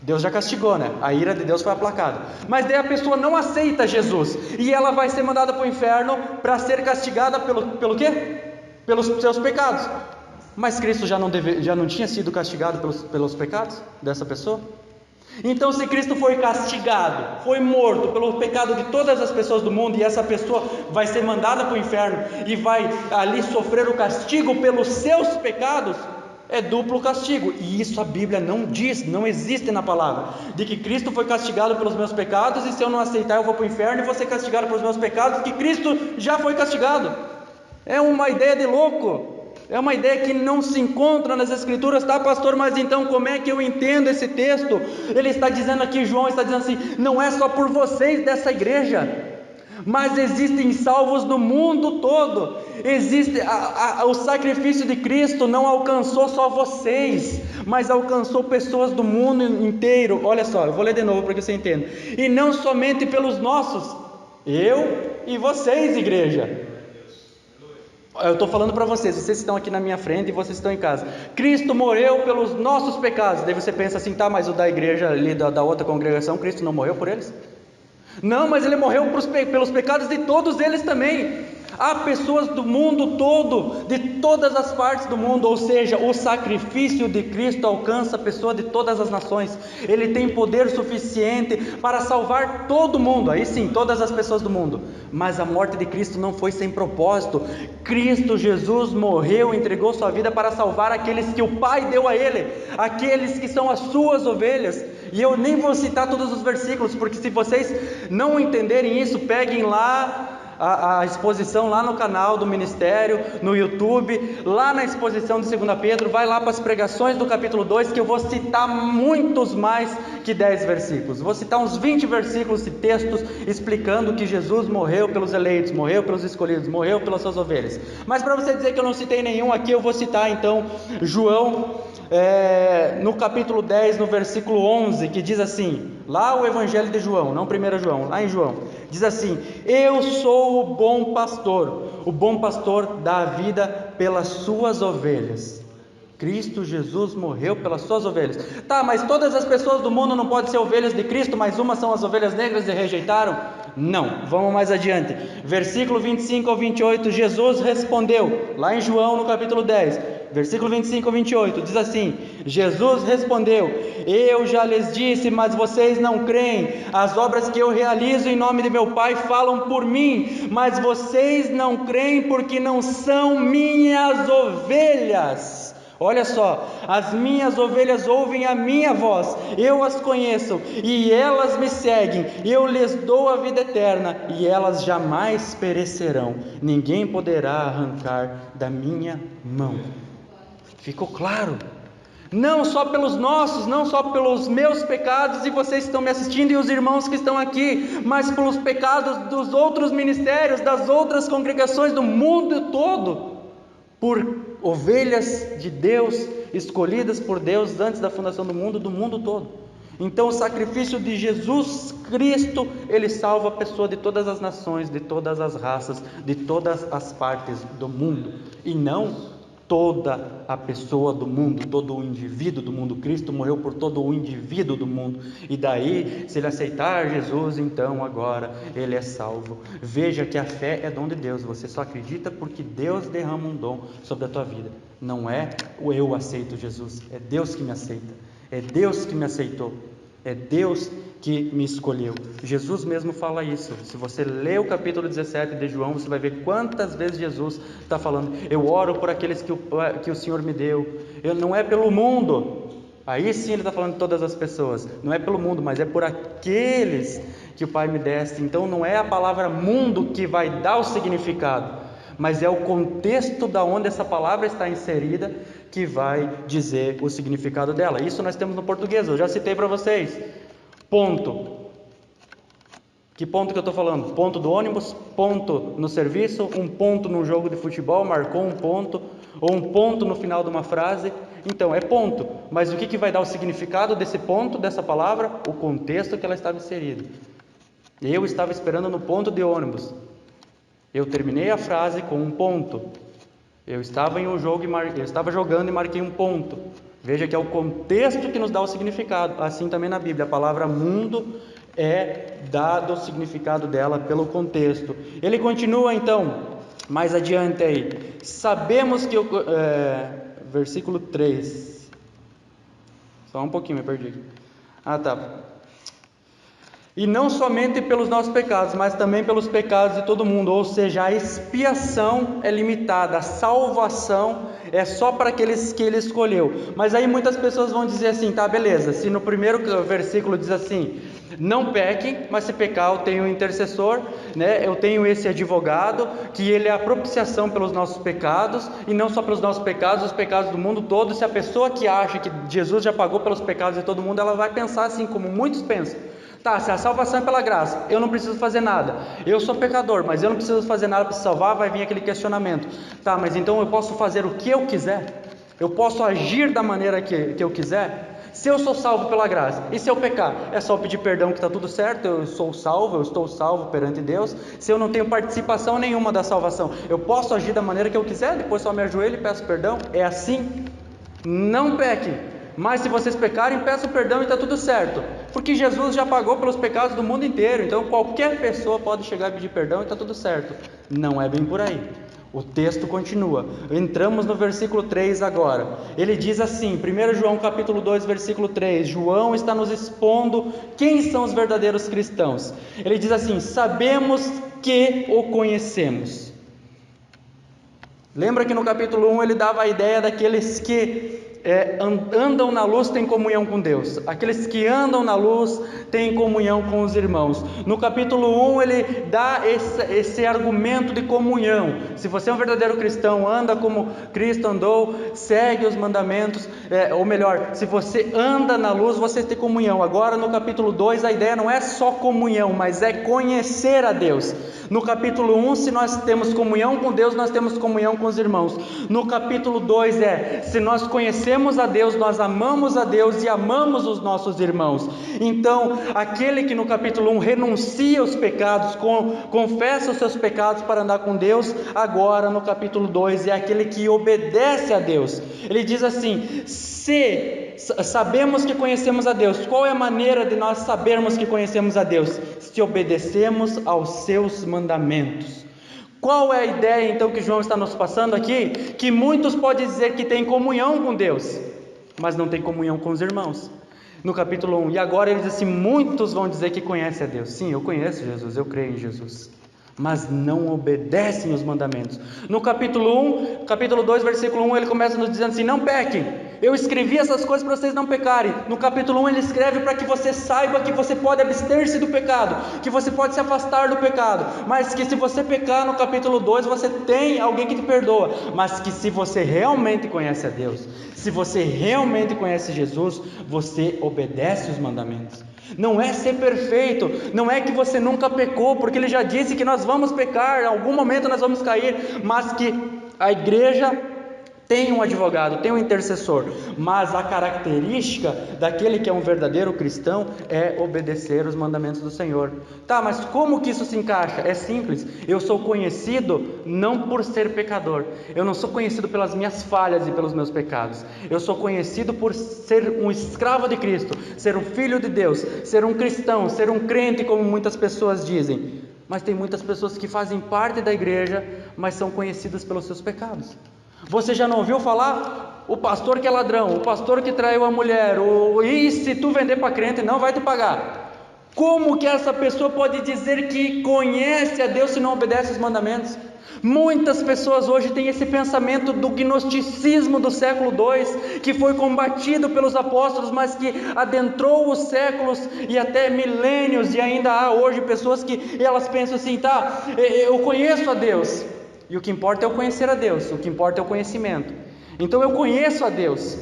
Deus já castigou, né? A ira de Deus foi aplacada. Mas daí a pessoa não aceita Jesus, e ela vai ser mandada para o inferno para ser castigada pelo quê? Pelos seus pecados. Mas Cristo já não tinha sido castigado pelos pecados dessa pessoa? Então, se Cristo foi castigado, foi morto pelo pecado de todas as pessoas do mundo, e essa pessoa vai ser mandada para o inferno e vai ali sofrer o castigo pelos seus pecados, é duplo castigo. E isso a Bíblia não diz, não existe na palavra, de que Cristo foi castigado pelos meus pecados, e se eu não aceitar eu vou para o inferno e vou ser castigado pelos meus pecados, que Cristo já foi castigado. É uma ideia de louco. É uma ideia que não se encontra nas Escrituras, tá, pastor? Mas então como é que eu entendo esse texto? Ele está dizendo aqui, João está dizendo assim, não é só por vocês dessa igreja, mas existem salvos no mundo todo. O sacrifício de Cristo não alcançou só vocês, mas alcançou pessoas do mundo inteiro. Olha só, eu vou ler de novo para que você entenda. E não somente pelos nossos, eu e vocês, igreja. Eu estou falando para vocês estão aqui na minha frente e vocês estão em casa. Cristo morreu pelos nossos pecados. Daí você pensa assim, tá, mas o da igreja ali, da outra congregação, Cristo não morreu por eles? Não, mas ele morreu pelos pecados de todos eles também. Há pessoas do mundo todo, de todas as partes do mundo, ou seja, o sacrifício de Cristo alcança a pessoa de todas as nações. Ele tem poder suficiente para salvar todo mundo, aí sim, todas as pessoas do mundo. Mas a morte de Cristo não foi sem propósito. Cristo Jesus morreu, entregou sua vida para salvar aqueles que o Pai deu a Ele, aqueles que são as suas ovelhas. E eu nem vou citar todos os versículos, porque se vocês não entenderem isso, peguem lá a exposição lá no canal do ministério, no YouTube, lá na exposição de 2 Pedro, vai lá para as pregações do capítulo 2, que eu vou citar muitos mais que 10 versículos, vou citar uns 20 versículos de textos, explicando que Jesus morreu pelos eleitos, morreu pelos escolhidos, morreu pelas suas ovelhas. Mas para você dizer que eu não citei nenhum aqui, eu vou citar então João, no capítulo 10, no versículo 11, que diz assim, lá o evangelho de João, não 1 João, lá em João, diz assim: eu sou o bom pastor dá a vida pelas suas ovelhas. Cristo Jesus morreu pelas suas ovelhas. Tá, mas todas as pessoas do mundo não podem ser ovelhas de Cristo, mas umas são as ovelhas negras e rejeitaram? Não, vamos mais adiante, versículo 25 ao 28, Jesus respondeu, lá em João no capítulo 10, versículo 25 ao 28, diz assim: Jesus respondeu: eu já lhes disse, mas vocês não creem. As obras que eu realizo em nome de meu Pai falam por mim, mas vocês não creem porque não são minhas ovelhas. Olha só, as minhas ovelhas ouvem a minha voz, eu as conheço e elas me seguem, eu lhes dou a vida eterna e elas jamais perecerão, ninguém poderá arrancar da minha mão. Ficou claro? Não só pelos nossos, não só pelos meus pecados, e vocês que estão me assistindo e os irmãos que estão aqui, mas pelos pecados dos outros ministérios, das outras congregações do mundo todo, por ovelhas de Deus, escolhidas por Deus antes da fundação do mundo todo. Então o sacrifício de Jesus Cristo, ele salva a pessoa de todas as nações, de todas as raças, de todas as partes do mundo, e não toda a pessoa do mundo, todo o indivíduo do mundo. Cristo morreu por todo o indivíduo do mundo, e daí, se ele aceitar Jesus, então agora ele é salvo. Veja que a fé é dom de Deus, você só acredita porque Deus derrama um dom sobre a tua vida. Não é o eu aceito Jesus, é Deus que me aceita, é Deus que me aceitou, é Deus que me escolheu. Jesus mesmo fala isso. Se você ler o capítulo 17 de João, você vai ver quantas vezes Jesus está falando: eu oro por aqueles que o Senhor me deu. Não é pelo mundo. Aí sim ele está falando de todas as pessoas. Não é pelo mundo, mas é por aqueles que o Pai me deste. Então não é a palavra mundo que vai dar o significado, mas é o contexto da onde essa palavra está inserida que vai dizer o significado dela. Isso nós temos no português, eu já citei para vocês. Ponto. Que ponto que eu estou falando? Ponto do ônibus, ponto no serviço, um ponto num jogo de futebol, marcou um ponto, ou um ponto no final de uma frase. Então é ponto, mas o que vai dar o significado desse ponto, dessa palavra? O contexto que ela estava inserida. Eu estava esperando no ponto de ônibus, eu terminei a frase com um ponto. Eu estava em um jogo eu estava jogando e marquei um ponto. Veja que é o contexto que nos dá o significado. Assim também na Bíblia, a palavra mundo é dado o significado dela pelo contexto. Ele continua então, mais adiante aí. Sabemos que versículo 3. Só um pouquinho, me perdi aqui. E não somente pelos nossos pecados, mas também pelos pecados de todo mundo. Ou seja, a expiação é limitada, a salvação é só para aqueles que ele escolheu. Mas aí muitas pessoas vão dizer assim: tá, beleza, se no primeiro versículo diz assim, não pequem, mas se pecar eu tenho um intercessor, né? Eu tenho esse advogado, que ele é a propiciação pelos nossos pecados, e não só pelos nossos pecados, os pecados do mundo todo. Se a pessoa que acha que Jesus já pagou pelos pecados de todo mundo, ela vai pensar assim, como muitos pensam: tá, se a salvação é pela graça, eu não preciso fazer nada, eu sou pecador, mas eu não preciso fazer nada para se salvar. Vai vir aquele questionamento: tá, mas então eu posso fazer o que eu quiser? Eu posso agir da maneira que eu quiser? Se eu sou salvo pela graça, e se eu pecar, é só pedir perdão que está tudo certo, eu sou salvo, eu estou salvo perante Deus. Se eu não tenho participação nenhuma da salvação, eu posso agir da maneira que eu quiser, depois só me ajoelho e peço perdão? É assim? Não peque, Mas se vocês pecarem, peçam perdão e está tudo certo. Porque Jesus já pagou pelos pecados do mundo inteiro. Então qualquer pessoa pode chegar e pedir perdão e está tudo certo. Não é bem por aí. O texto continua. Entramos no versículo 3 agora. Ele diz assim, 1 João capítulo 2, versículo 3. João está nos expondo quem são os verdadeiros cristãos. Ele diz assim: sabemos que o conhecemos. Lembra que no capítulo 1 ele dava a ideia daqueles que andam na luz têm comunhão com Deus. Aqueles que andam na luz têm comunhão com os irmãos. No capítulo 1 ele dá esse argumento de comunhão. Se você é um verdadeiro cristão, anda como Cristo andou, segue os mandamentos, ou melhor, se você anda na luz, você tem comunhão. Agora no capítulo 2 a ideia não é só comunhão, mas é conhecer a Deus. No capítulo 1, se nós temos comunhão com Deus, nós temos comunhão com os irmãos. No capítulo 2 se nós conhecemos a Deus, nós amamos a Deus e amamos os nossos irmãos. Então, aquele que no capítulo 1 renuncia os pecados, confessa os seus pecados para andar com Deus, agora no capítulo 2 é aquele que obedece a Deus. Ele diz assim: se sabemos que conhecemos a Deus, qual é a maneira de nós sabermos que conhecemos a Deus? Se obedecemos aos seus mandamentos. Qual é a ideia então que João está nos passando aqui? Que muitos podem dizer que tem comunhão com Deus, mas não tem comunhão com os irmãos. No capítulo 1, e agora ele diz assim: muitos vão dizer que conhecem a Deus. Sim, eu conheço Jesus, eu creio em Jesus, mas não obedecem os mandamentos. No capítulo 2, versículo 1, ele começa nos dizendo assim: não pequem. Eu escrevi essas coisas para vocês não pecarem. No capítulo 1 ele escreve para que você saiba que você pode abster-se do pecado, que você pode se afastar do pecado, mas que se você pecar, no capítulo 2 você tem alguém que te perdoa, mas que se você realmente conhece a Deus, se você realmente conhece Jesus, você obedece os mandamentos. Não é ser perfeito, não é que você nunca pecou, porque ele já disse que nós vamos pecar, em algum momento nós vamos cair, mas que a igreja tem um advogado, tem um intercessor, mas a característica daquele que é um verdadeiro cristão é obedecer os mandamentos do Senhor. Tá, mas como que isso se encaixa? É simples. Eu sou conhecido não por ser pecador, eu não sou conhecido pelas minhas falhas e pelos meus pecados, eu sou conhecido por ser um escravo de Cristo, ser um filho de Deus, ser um cristão, ser um crente, como muitas pessoas dizem. Mas tem muitas pessoas que fazem parte da igreja, mas são conhecidas pelos seus pecados. Você já não ouviu falar? O pastor que é ladrão, o pastor que traiu a mulher, e se tu vender para crente não vai te pagar. Como que essa pessoa pode dizer que conhece a Deus se não obedece os mandamentos? Muitas pessoas hoje têm esse pensamento do gnosticismo do século II, que foi combatido pelos apóstolos, mas que adentrou os séculos e até milênios, e ainda há hoje pessoas que elas pensam assim: tá, eu conheço a Deus, e o que importa é eu conhecer a Deus, o que importa é o conhecimento. Então eu conheço a Deus,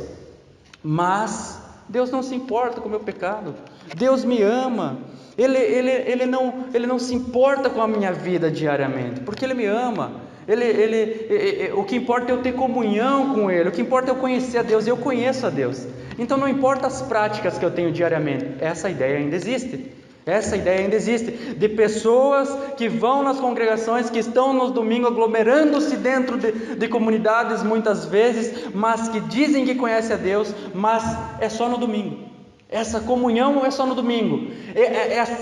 mas Deus não se importa com o meu pecado. Deus me ama. Ele não se importa com a minha vida diariamente, porque Ele me ama. O que importa é eu ter comunhão com Ele, o que importa é eu conhecer a Deus, e eu conheço a Deus. Então não importa as práticas que eu tenho diariamente, essa ideia ainda existe. Essa ideia ainda existe, de pessoas que vão nas congregações, que estão nos domingos aglomerando-se dentro de comunidades muitas vezes, mas que dizem que conhecem a Deus, mas é só no domingo. Essa comunhão é só no domingo,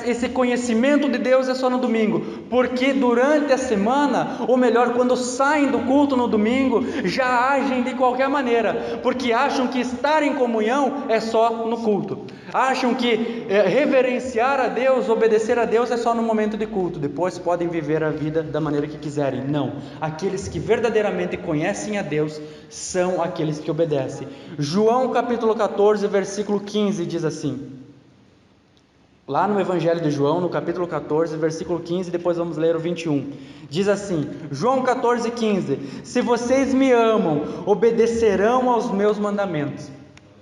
esse conhecimento de Deus é só no domingo, porque durante a semana, ou melhor, quando saem do culto no domingo, já agem de qualquer maneira, porque acham que estar em comunhão é só no culto, acham que reverenciar a Deus, obedecer a Deus é só no momento de culto, depois podem viver a vida da maneira que quiserem. Não, aqueles que verdadeiramente conhecem a Deus são aqueles que obedecem. João capítulo 14, versículo 15 diz assim, lá no Evangelho de João, no capítulo 14, versículo 15, depois vamos ler o 21, diz assim, João 14, 15, se vocês me amam, obedecerão aos meus mandamentos.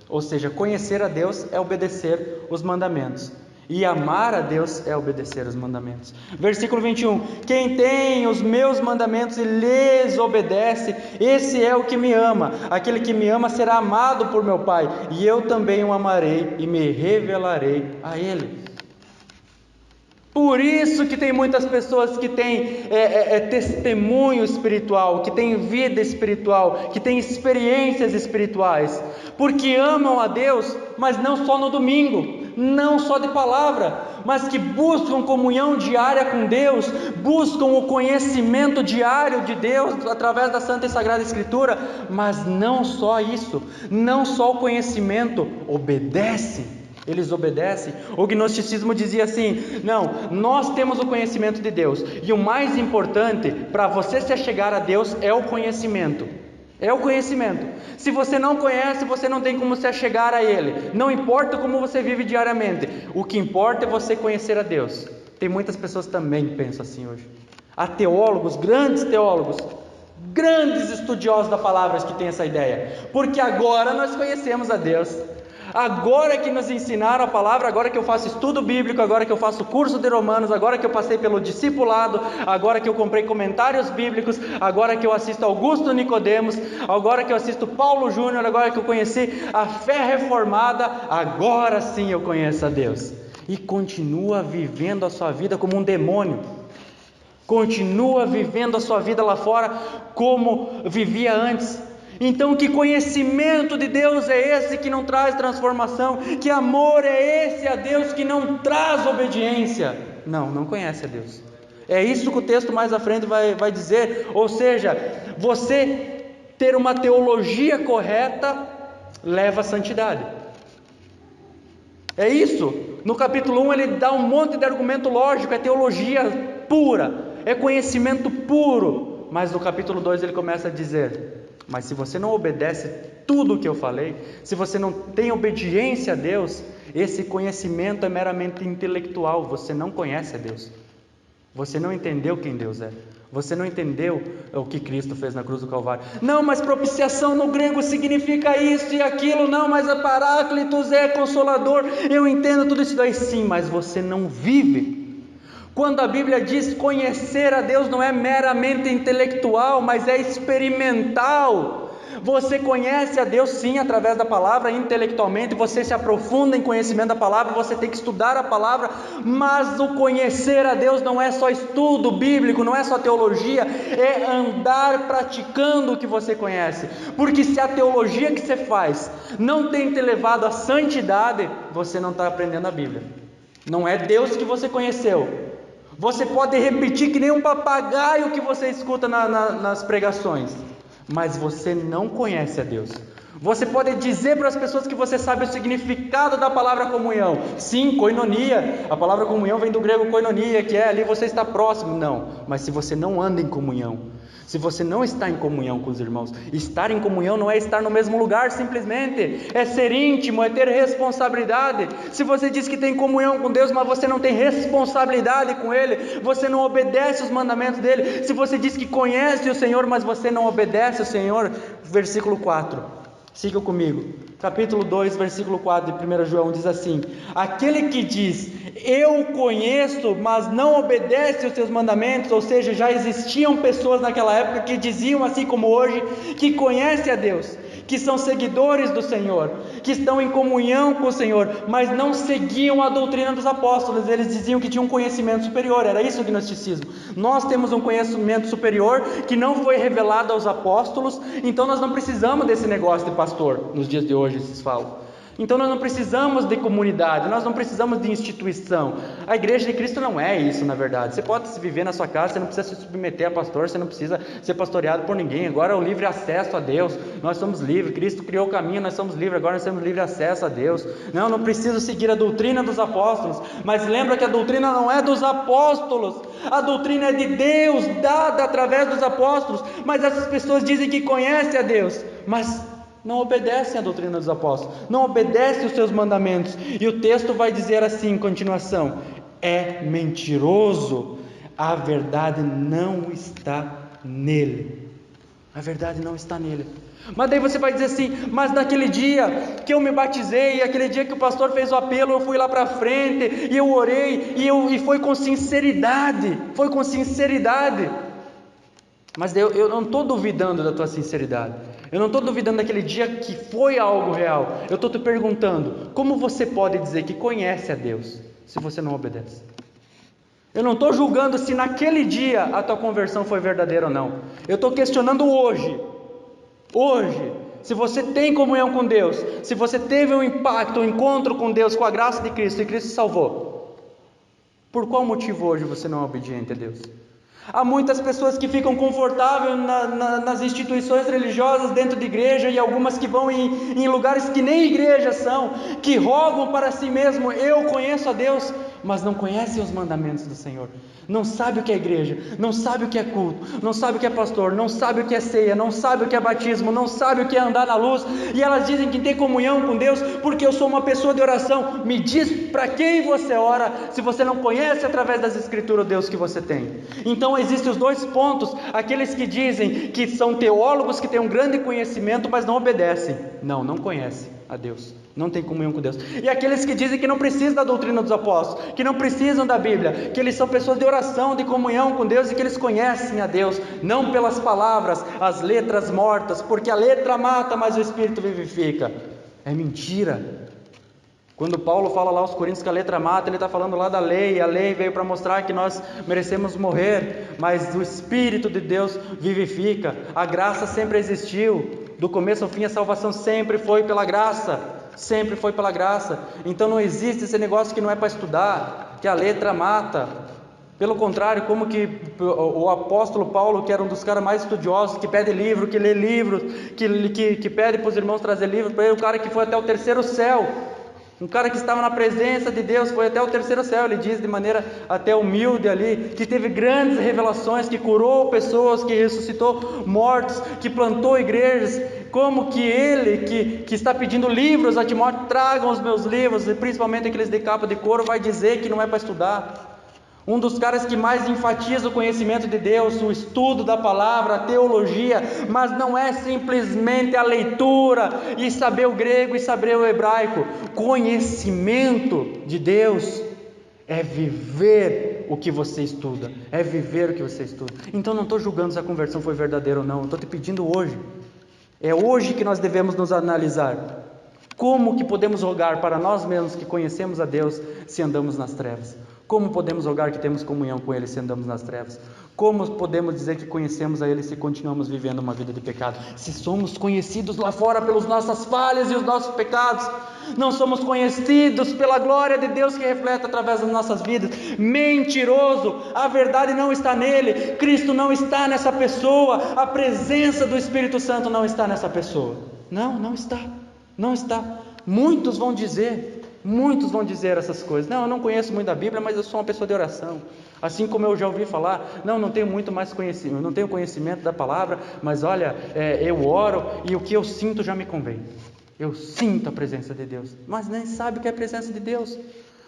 Ou seja, conhecer a Deus é obedecer os mandamentos, e amar a Deus é obedecer os mandamentos. Versículo 21, quem tem os meus mandamentos e lhes obedece, esse é o que me ama. Aquele que me ama será amado por meu Pai, e eu também o amarei e me revelarei a ele. Por isso que tem muitas pessoas que têm testemunho espiritual, que têm vida espiritual, que têm experiências espirituais, porque amam a Deus, mas não só no domingo, não só de palavra, mas que buscam comunhão diária com Deus, buscam o conhecimento diário de Deus através da Santa e Sagrada Escritura, mas não só isso, não só o conhecimento, obedecem. Eles obedecem. O gnosticismo dizia assim: não, nós temos o conhecimento de Deus, e o mais importante para você se achegar a Deus é o conhecimento. É o conhecimento. Se você não conhece, você não tem como se achegar a Ele. Não importa como você vive diariamente, o que importa é você conhecer a Deus. Tem muitas pessoas que também pensam assim hoje. Há teólogos, grandes estudiosos da palavra que têm essa ideia, porque agora nós conhecemos a Deus. Agora que nos ensinaram a palavra, agora que eu faço estudo bíblico, agora que eu faço curso de Romanos, agora que eu passei pelo discipulado, agora que eu comprei comentários bíblicos, agora que eu assisto Augusto Nicodemos, agora que eu assisto Paulo Júnior, agora que eu conheci a fé reformada, agora sim eu conheço a Deus. E continua vivendo a sua vida como um demônio, continua vivendo a sua vida lá fora como vivia antes. Então, que conhecimento de Deus é esse que não traz transformação? Que amor é esse a Deus que não traz obediência? Não conhece a Deus. É isso que o texto mais à frente vai dizer. Ou seja, você ter uma teologia correta leva à santidade. É isso. No capítulo 1 ele dá um monte de argumento lógico, é teologia pura, é conhecimento puro. Mas no capítulo 2 ele começa a dizer: mas se você não obedece tudo o que eu falei, se você não tem obediência a Deus, esse conhecimento é meramente intelectual, você não conhece a Deus, você não entendeu quem Deus é, você não entendeu o que Cristo fez na cruz do Calvário. Não, mas propiciação no grego significa isso e aquilo, não, mas a Paráclitos é consolador, eu entendo tudo isso daí, sim, mas você não vive. Quando a Bíblia diz conhecer a Deus, não é meramente intelectual, mas é experimental. Você conhece a Deus sim através da palavra, intelectualmente, você se aprofunda em conhecimento da palavra, você tem que estudar a palavra, mas o conhecer a Deus não é só estudo bíblico, não é só teologia, é andar praticando o que você conhece. Porque se a teologia que você faz não tem te levado à santidade, você não está aprendendo a Bíblia. Não é Deus que você conheceu. Você pode repetir que nem um papagaio que você escuta nas pregações, mas você não conhece a Deus. Você pode dizer para as pessoas que você sabe o significado da palavra comunhão. Sim, koinonia, a palavra comunhão vem do grego koinonia, que é ali você está próximo. Não, mas se você não anda em comunhão, se você não está em comunhão com os irmãos, estar em comunhão não é estar no mesmo lugar simplesmente, é ser íntimo, é ter responsabilidade. Se você diz que tem comunhão com Deus, mas você não tem responsabilidade com Ele, você não obedece os mandamentos dEle. Se você diz que conhece o Senhor, mas você não obedece o Senhor, versículo 4, siga comigo, capítulo 2, versículo 4 de 1 João diz assim: aquele que diz, eu conheço, mas não obedece os seus mandamentos, ou seja, já existiam pessoas naquela época que diziam, assim como hoje, que conhecem a Deus, que são seguidores do Senhor, que estão em comunhão com o Senhor, mas não seguiam a doutrina dos apóstolos. Eles diziam que tinham um conhecimento superior, era isso o gnosticismo. Nós temos um conhecimento superior que não foi revelado aos apóstolos, então nós não precisamos desse negócio de pastor, nos dias de hoje vocês falam. Então nós não precisamos de comunidade, nós não precisamos de instituição. A igreja de Cristo não é isso, na verdade. Você pode viver na sua casa, você não precisa se submeter a pastor, você não precisa ser pastoreado por ninguém. Agora é o livre acesso a Deus, nós somos livres. Cristo criou o caminho, nós somos livres, agora nós temos livre acesso a Deus. Não preciso seguir a doutrina dos apóstolos, mas lembra que a doutrina não é dos apóstolos, a doutrina é de Deus, dada através dos apóstolos. Mas essas pessoas dizem que conhecem a Deus, mas não obedecem à doutrina dos apóstolos, não obedecem os seus mandamentos. E o texto vai dizer assim em continuação: é mentiroso, a verdade não está nele. A verdade não está nele. Mas daí você vai dizer assim: mas naquele dia que eu me batizei, aquele dia que o pastor fez o apelo, eu fui lá para frente e eu orei e foi com sinceridade, Mas eu não estou duvidando da tua sinceridade, eu não estou duvidando daquele dia que foi algo real. Eu estou te perguntando: como você pode dizer que conhece a Deus se você não obedece? Eu não estou julgando se naquele dia a tua conversão foi verdadeira ou não. Eu estou questionando hoje. Hoje, se você tem comunhão com Deus, se você teve um impacto, um encontro com Deus, com a graça de Cristo, e Cristo te salvou, por qual motivo hoje você não é obediente a Deus? Há muitas pessoas que ficam confortáveis nas instituições religiosas dentro de igreja, e algumas que vão em lugares que nem igrejas são, que rogam para si mesmo: eu conheço a Deus, mas não conhecem os mandamentos do Senhor. Não sabe o que é igreja, não sabe o que é culto, não sabe o que é pastor, não sabe o que é ceia, não sabe o que é batismo, não sabe o que é andar na luz, e elas dizem que tem comunhão com Deus porque eu sou uma pessoa de oração. Me diz para quem você ora, se você não conhece através das escrituras o Deus que você tem. Então existem os dois pontos: aqueles que dizem que são teólogos, que têm um grande conhecimento, mas não obedecem, não conhecem a Deus, não tem comunhão com Deus. E aqueles que dizem que não precisam da doutrina dos apóstolos, que não precisam da Bíblia, que eles são pessoas de oração, de comunhão com Deus, e que eles conhecem a Deus, não pelas palavras, as letras mortas, porque a letra mata, mas o Espírito vivifica. É mentira. Quando Paulo fala lá aos Coríntios que a letra mata, ele está falando lá da lei. A lei veio para mostrar que nós merecemos morrer, mas o Espírito de Deus vivifica. A graça sempre existiu, do começo ao fim a salvação sempre foi pela graça, sempre foi pela graça. Então não existe esse negócio que não é para estudar, que a letra mata. Pelo contrário, como que o apóstolo Paulo, que era um dos caras mais estudiosos, que pede livro, que lê livros, que pede para os irmãos trazer livros para ele, o cara que foi até o terceiro céu, um cara que estava na presença de Deus, foi até o terceiro céu, ele diz de maneira até humilde ali, que teve grandes revelações, que curou pessoas, que ressuscitou mortos, que plantou igrejas. Como que ele, que está pedindo livros a Timóteo: tragam os meus livros, e principalmente aqueles de capa de couro, vai dizer que não é para estudar? Um dos caras que mais enfatiza o conhecimento de Deus, o estudo da palavra, a teologia, mas não é simplesmente a leitura e saber o grego e saber o hebraico. Conhecimento de Deus é viver o que você estuda, é viver o que você estuda. Então não estou julgando se a conversão foi verdadeira ou não, estou te pedindo hoje. É hoje que nós devemos nos analisar. Como que podemos rogar para nós mesmos que conhecemos a Deus se andamos nas trevas? Como podemos rogar que temos comunhão com Ele se andamos nas trevas? Como podemos dizer que conhecemos a Ele se continuamos vivendo uma vida de pecado? Se somos conhecidos lá fora pelas nossas falhas e os nossos pecados, não somos conhecidos pela glória de Deus que reflete através das nossas vidas. Mentiroso! A verdade não está nele, Cristo não está nessa pessoa, a presença do Espírito Santo não está nessa pessoa. Não está. Não está. Muitos vão dizer essas coisas: não, eu não conheço muito da Bíblia, mas eu sou uma pessoa de oração. Assim como eu já ouvi falar: não tenho muito mais conhecimento, não tenho conhecimento da palavra, mas olha, eu oro e o que eu sinto já me convém. Eu sinto a presença de Deus, mas nem sabe o que é a presença de Deus.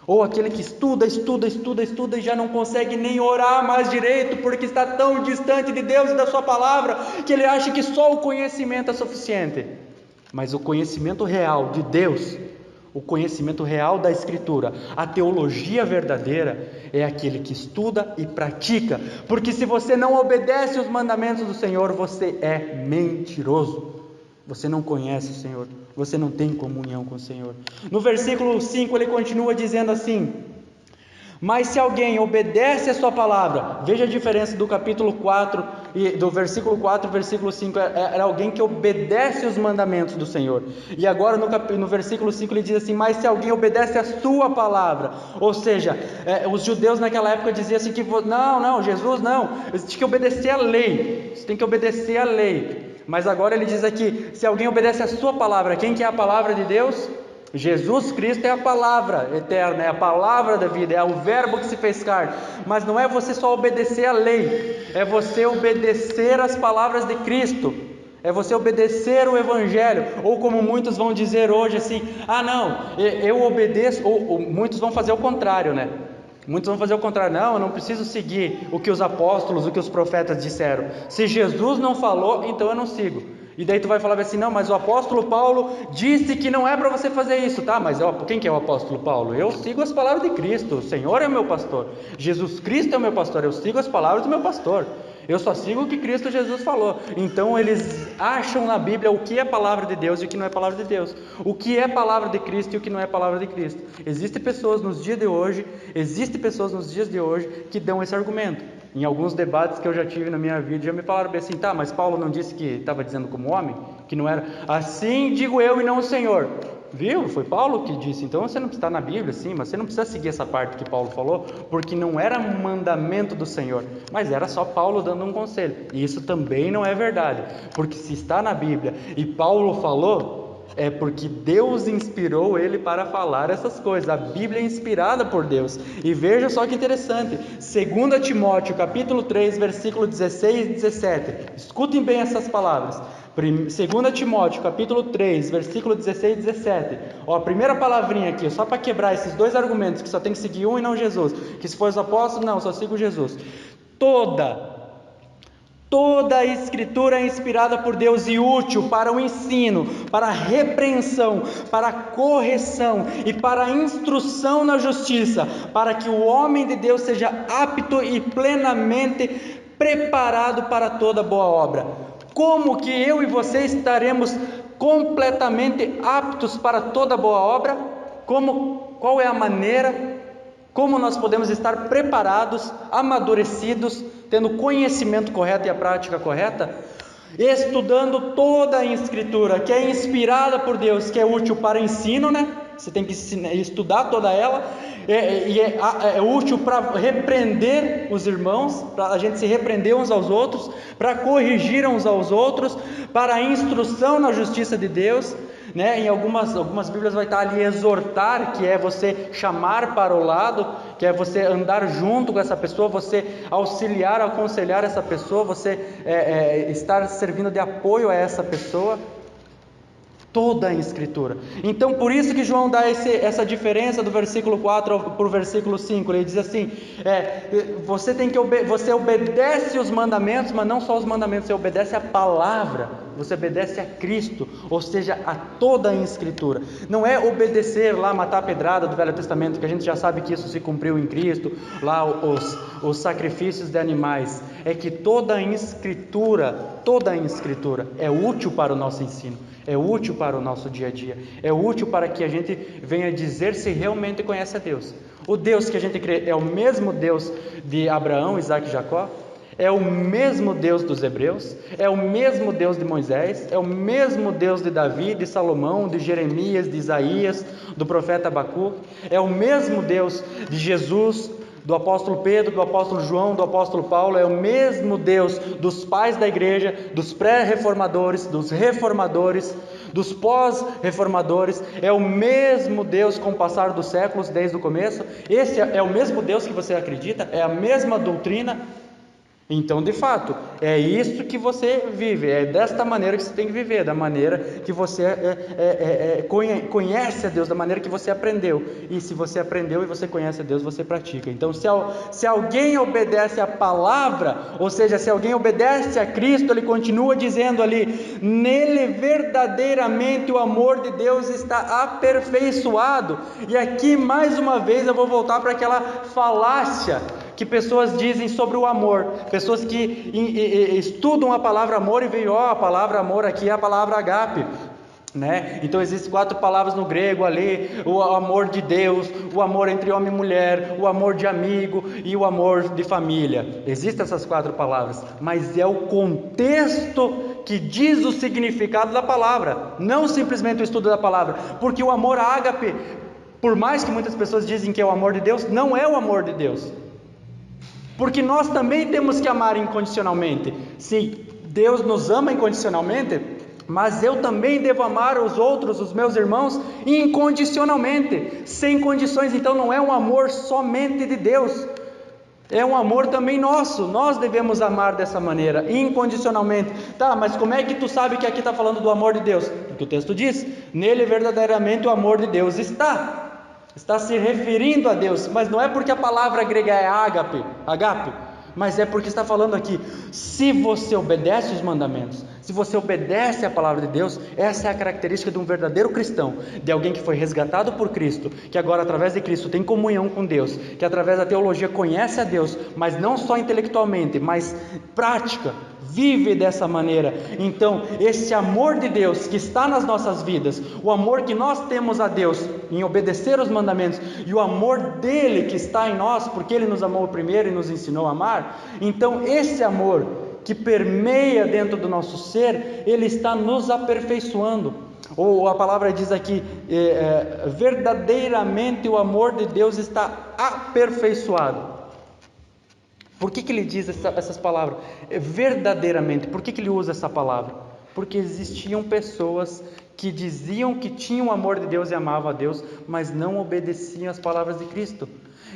Ou aquele que estuda e já não consegue nem orar mais direito, porque está tão distante de Deus e da sua palavra, que ele acha que só o conhecimento é suficiente. Mas o conhecimento real de Deus, o conhecimento real da Escritura, a teologia verdadeira, é aquele que estuda e pratica. Porque se você não obedece os mandamentos do Senhor, você é mentiroso. Você não conhece o Senhor, você não tem comunhão com o Senhor. No versículo 5 ele continua dizendo assim: mas se alguém obedece a sua palavra, veja a diferença do capítulo 4, e do versículo 4 e versículo 5, era alguém que obedece os mandamentos do Senhor. E agora no versículo 5 ele diz assim: mas se alguém obedece a sua palavra, ou seja, os judeus naquela época diziam assim que Jesus não, você tem que obedecer a lei, você tem que obedecer a lei. Mas agora ele diz aqui: se alguém obedece a sua palavra, quem que é a palavra de Deus? Jesus Cristo é a palavra eterna, é a palavra da vida, é o verbo que se fez carne. Mas não é você só obedecer a lei, é você obedecer as palavras de Cristo, é você obedecer o Evangelho. Ou como muitos vão dizer hoje assim: eu obedeço, ou muitos vão fazer o contrário, né? Muitos vão fazer o contrário: eu não preciso seguir o que os apóstolos, o que os profetas disseram. Se Jesus não falou, então eu não sigo. E daí tu vai falar assim: não, mas o apóstolo Paulo disse que não é para você fazer isso, tá? Mas quem que é o apóstolo Paulo? Eu sigo as palavras de Cristo, o Senhor é o meu pastor, Jesus Cristo é o meu pastor, eu sigo as palavras do meu pastor. Eu só sigo o que Cristo Jesus falou. Então eles acham na Bíblia o que é palavra de Deus e o que não é palavra de Deus, o que é palavra de Cristo e o que não é palavra de Cristo. Existem pessoas nos dias de hoje que dão esse argumento. Em alguns debates que eu já tive na minha vida, já me falaram bem assim: tá, mas Paulo não disse que estava dizendo como homem? Que não era assim, digo eu e não o Senhor. Viu? Foi Paulo que disse. Então você não está na Bíblia, sim, mas você não precisa seguir essa parte que Paulo falou, porque não era mandamento do Senhor, mas era só Paulo dando um conselho. E isso também não é verdade, porque se está na Bíblia e Paulo falou, é porque Deus inspirou ele para falar essas coisas. A Bíblia é inspirada por Deus. E veja só que interessante, 2 Timóteo capítulo 3, versículo 16 e 17. Escutem bem essas palavras. 2 Timóteo capítulo 3, versículo 16 e 17. Ó, a primeira palavrinha aqui, só para quebrar esses dois argumentos, que só tem que seguir um e não Jesus, que se for os apóstolos, não, só sigo Jesus. Toda a Escritura é inspirada por Deus e útil para o ensino, para a repreensão, para a correção e para a instrução na justiça, para que o homem de Deus seja apto e plenamente preparado para toda boa obra. Como que eu e você estaremos completamente aptos para toda boa obra? Qual é a maneira? Como nós podemos estar preparados, amadurecidos, tendo conhecimento correto e a prática correta? Estudando toda a Escritura, que é inspirada por Deus, que é útil para ensino, né? Você tem que estudar toda ela, é útil para repreender os irmãos, para a gente se repreender uns aos outros, para corrigir uns aos outros, para a instrução na justiça de Deus, né? Em algumas Bíblias vai estar ali exortar, que é você chamar para o lado, que é você andar junto com essa pessoa, você auxiliar, aconselhar essa pessoa, você estar servindo de apoio a essa pessoa. Toda a Escritura. Então por isso que João dá essa diferença do versículo 4 para o versículo 5, ele diz assim, você obedece os mandamentos, mas não só os mandamentos, você obedece a palavra, você obedece a Cristo, ou seja, a toda a Escritura. Não é obedecer lá, matar a pedrada do Velho Testamento, que a gente já sabe que isso se cumpriu em Cristo, lá os sacrifícios de animais. É que toda a Escritura é útil para o nosso ensino, é útil para o nosso dia a dia, é útil para que a gente venha dizer se realmente conhece a Deus. O Deus que a gente crê é o mesmo Deus de Abraão, Isaac e Jacó, é o mesmo Deus dos Hebreus, é o mesmo Deus de Moisés, é o mesmo Deus de Davi, de Salomão, de Jeremias, de Isaías, do profeta Abacuque, é o mesmo Deus de Jesus, do apóstolo Pedro, do apóstolo João, do apóstolo Paulo, é o mesmo Deus dos pais da igreja, dos pré-reformadores, dos reformadores, dos pós-reformadores, é o mesmo Deus com o passar dos séculos desde o começo. Esse é o mesmo Deus que você acredita, é a mesma doutrina. Então, de fato, é isso que você vive, é desta maneira que você tem que viver, da maneira que você conhece a Deus, da maneira que você aprendeu. E se você aprendeu e você conhece a Deus, você pratica. Então, se alguém obedece a palavra, ou seja, se alguém obedece a Cristo, ele continua dizendo ali, nele verdadeiramente o amor de Deus está aperfeiçoado. E aqui, mais uma vez, eu vou voltar para aquela falácia que pessoas dizem sobre o amor, pessoas que estudam a palavra amor e veem, a palavra amor aqui é a palavra agape, né? Então existem 4 palavras no grego ali, o amor de Deus, o amor entre homem e mulher, o amor de amigo e o amor de família. Existem essas 4 palavras, mas é o contexto que diz o significado da palavra, não simplesmente o estudo da palavra, porque o amor ágape, por mais que muitas pessoas dizem que é o amor de Deus, não é o amor de Deus. Porque nós também temos que amar incondicionalmente. Sim, Deus nos ama incondicionalmente, mas eu também devo amar os outros, os meus irmãos, incondicionalmente, sem condições. Então não é um amor somente de Deus, é um amor também nosso. Nós devemos amar dessa maneira, incondicionalmente. Tá, mas como é que tu sabe que aqui está falando do amor de Deus? Porque o texto diz, nele verdadeiramente o amor de Deus está se referindo a Deus, mas não é porque a palavra grega é agape, mas é porque está falando aqui, se você obedece os mandamentos, se você obedece à palavra de Deus, essa é a característica de um verdadeiro cristão, de alguém que foi resgatado por Cristo, que agora através de Cristo tem comunhão com Deus, que através da teologia conhece a Deus, mas não só intelectualmente, mas prática, vive dessa maneira. Então esse amor de Deus que está nas nossas vidas, o amor que nós temos a Deus em obedecer os mandamentos, e o amor dele que está em nós, porque ele nos amou primeiro e nos ensinou a amar, então esse amor que permeia dentro do nosso ser, ele está nos aperfeiçoando. Ou a palavra diz aqui, verdadeiramente o amor de Deus está aperfeiçoado. Por que ele diz essas palavras? Verdadeiramente, por que ele usa essa palavra? Porque existiam pessoas que diziam que tinham o amor de Deus e amavam a Deus, mas não obedeciam às palavras de Cristo.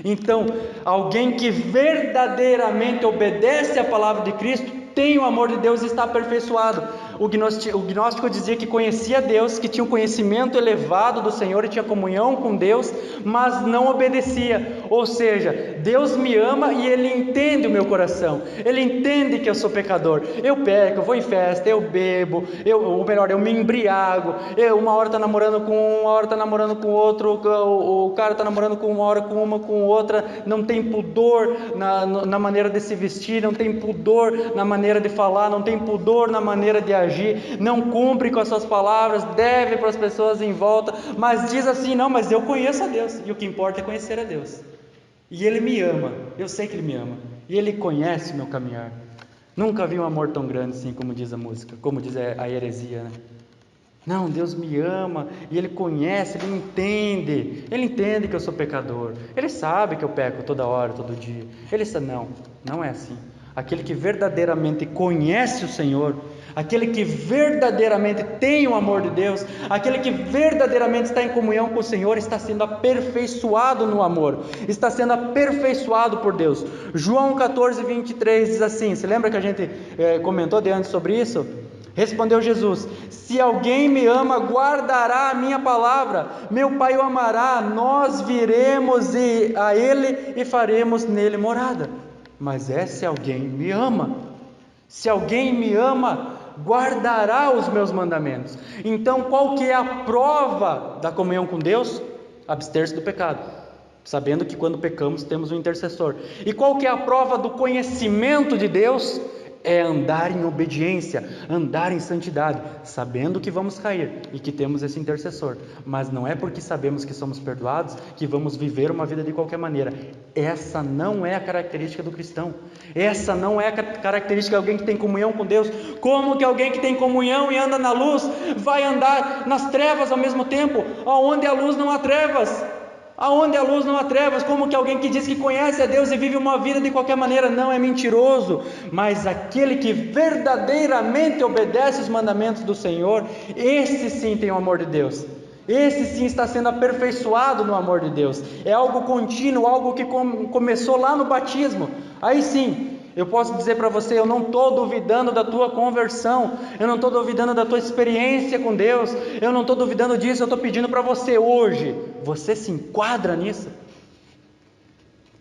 Então, alguém que verdadeiramente obedece à palavra de Cristo, tem o amor de Deus e está aperfeiçoado. O gnóstico dizia que conhecia Deus, que tinha um conhecimento elevado do Senhor e tinha comunhão com Deus, mas não obedecia. Ou seja, Deus me ama e Ele entende o meu coração, Ele entende que eu sou pecador. Eu peco, eu vou em festa, eu bebo, eu me embriago, uma hora está namorando com um, uma hora está namorando com outro, o cara está namorando com uma hora com outra, não tem pudor na maneira de se vestir, não tem pudor na maneira de falar, não tem pudor na maneira de agir, não cumpre com as suas palavras, deve para as pessoas em volta, mas diz assim: não, mas eu conheço a Deus, e o que importa é conhecer a Deus, e Ele me ama, eu sei que Ele me ama, e Ele conhece o meu caminhar. Nunca vi um amor tão grande assim, como diz a música, como diz a heresia, né? Não, Deus me ama, e Ele conhece, Ele entende que eu sou pecador, Ele sabe que eu peco toda hora, todo dia, Ele sabe. Não é assim. Aquele que verdadeiramente conhece o Senhor, aquele que verdadeiramente tem o amor de Deus, aquele que verdadeiramente está em comunhão com o Senhor, está sendo aperfeiçoado no amor, está sendo aperfeiçoado por Deus. João 14:23 diz assim, você lembra que a gente comentou de antes sobre isso? Respondeu Jesus: se alguém me ama, guardará a minha palavra, meu Pai o amará, nós viremos a Ele e faremos nele morada. Mas se alguém me ama, se alguém me ama, guardará os meus mandamentos. Então qual que é a prova da comunhão com Deus? Abster-se do pecado, sabendo que quando pecamos temos um intercessor. E qual que é a prova do conhecimento de Deus? É andar em obediência, andar em santidade, sabendo que vamos cair e que temos esse intercessor, mas não é porque sabemos que somos perdoados que vamos viver uma vida de qualquer maneira. Essa não é a característica do cristão, essa não é a característica de alguém que tem comunhão com Deus. Como que alguém que tem comunhão e anda na luz vai andar nas trevas ao mesmo tempo? Aonde a luz não há trevas. Aonde a luz não há trevas. Como que alguém que diz que conhece a Deus e vive uma vida de qualquer maneira? Não, é mentiroso. Mas aquele que verdadeiramente obedece os mandamentos do Senhor, esse sim tem o amor de Deus, esse sim está sendo aperfeiçoado no amor de Deus. É algo contínuo, algo que começou lá no batismo. Aí sim, eu posso dizer para você, eu não estou duvidando da tua conversão, eu não estou duvidando da tua experiência com Deus, eu não estou duvidando disso, eu estou pedindo para você hoje, você se enquadra nisso?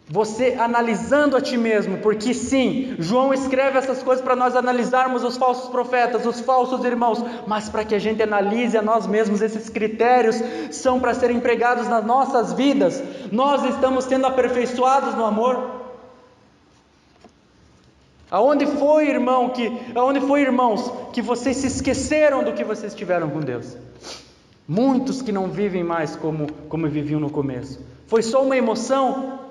Você analisando a ti mesmo, porque sim, João escreve essas coisas para nós analisarmos os falsos profetas, os falsos irmãos, mas para que a gente analise a nós mesmos. Esses critérios são para serem empregados nas nossas vidas. Nós estamos sendo aperfeiçoados no amor? Aonde foi, irmãos, que vocês se esqueceram do que vocês tiveram com Deus? Muitos que não vivem mais como viviam no começo. Foi só uma emoção?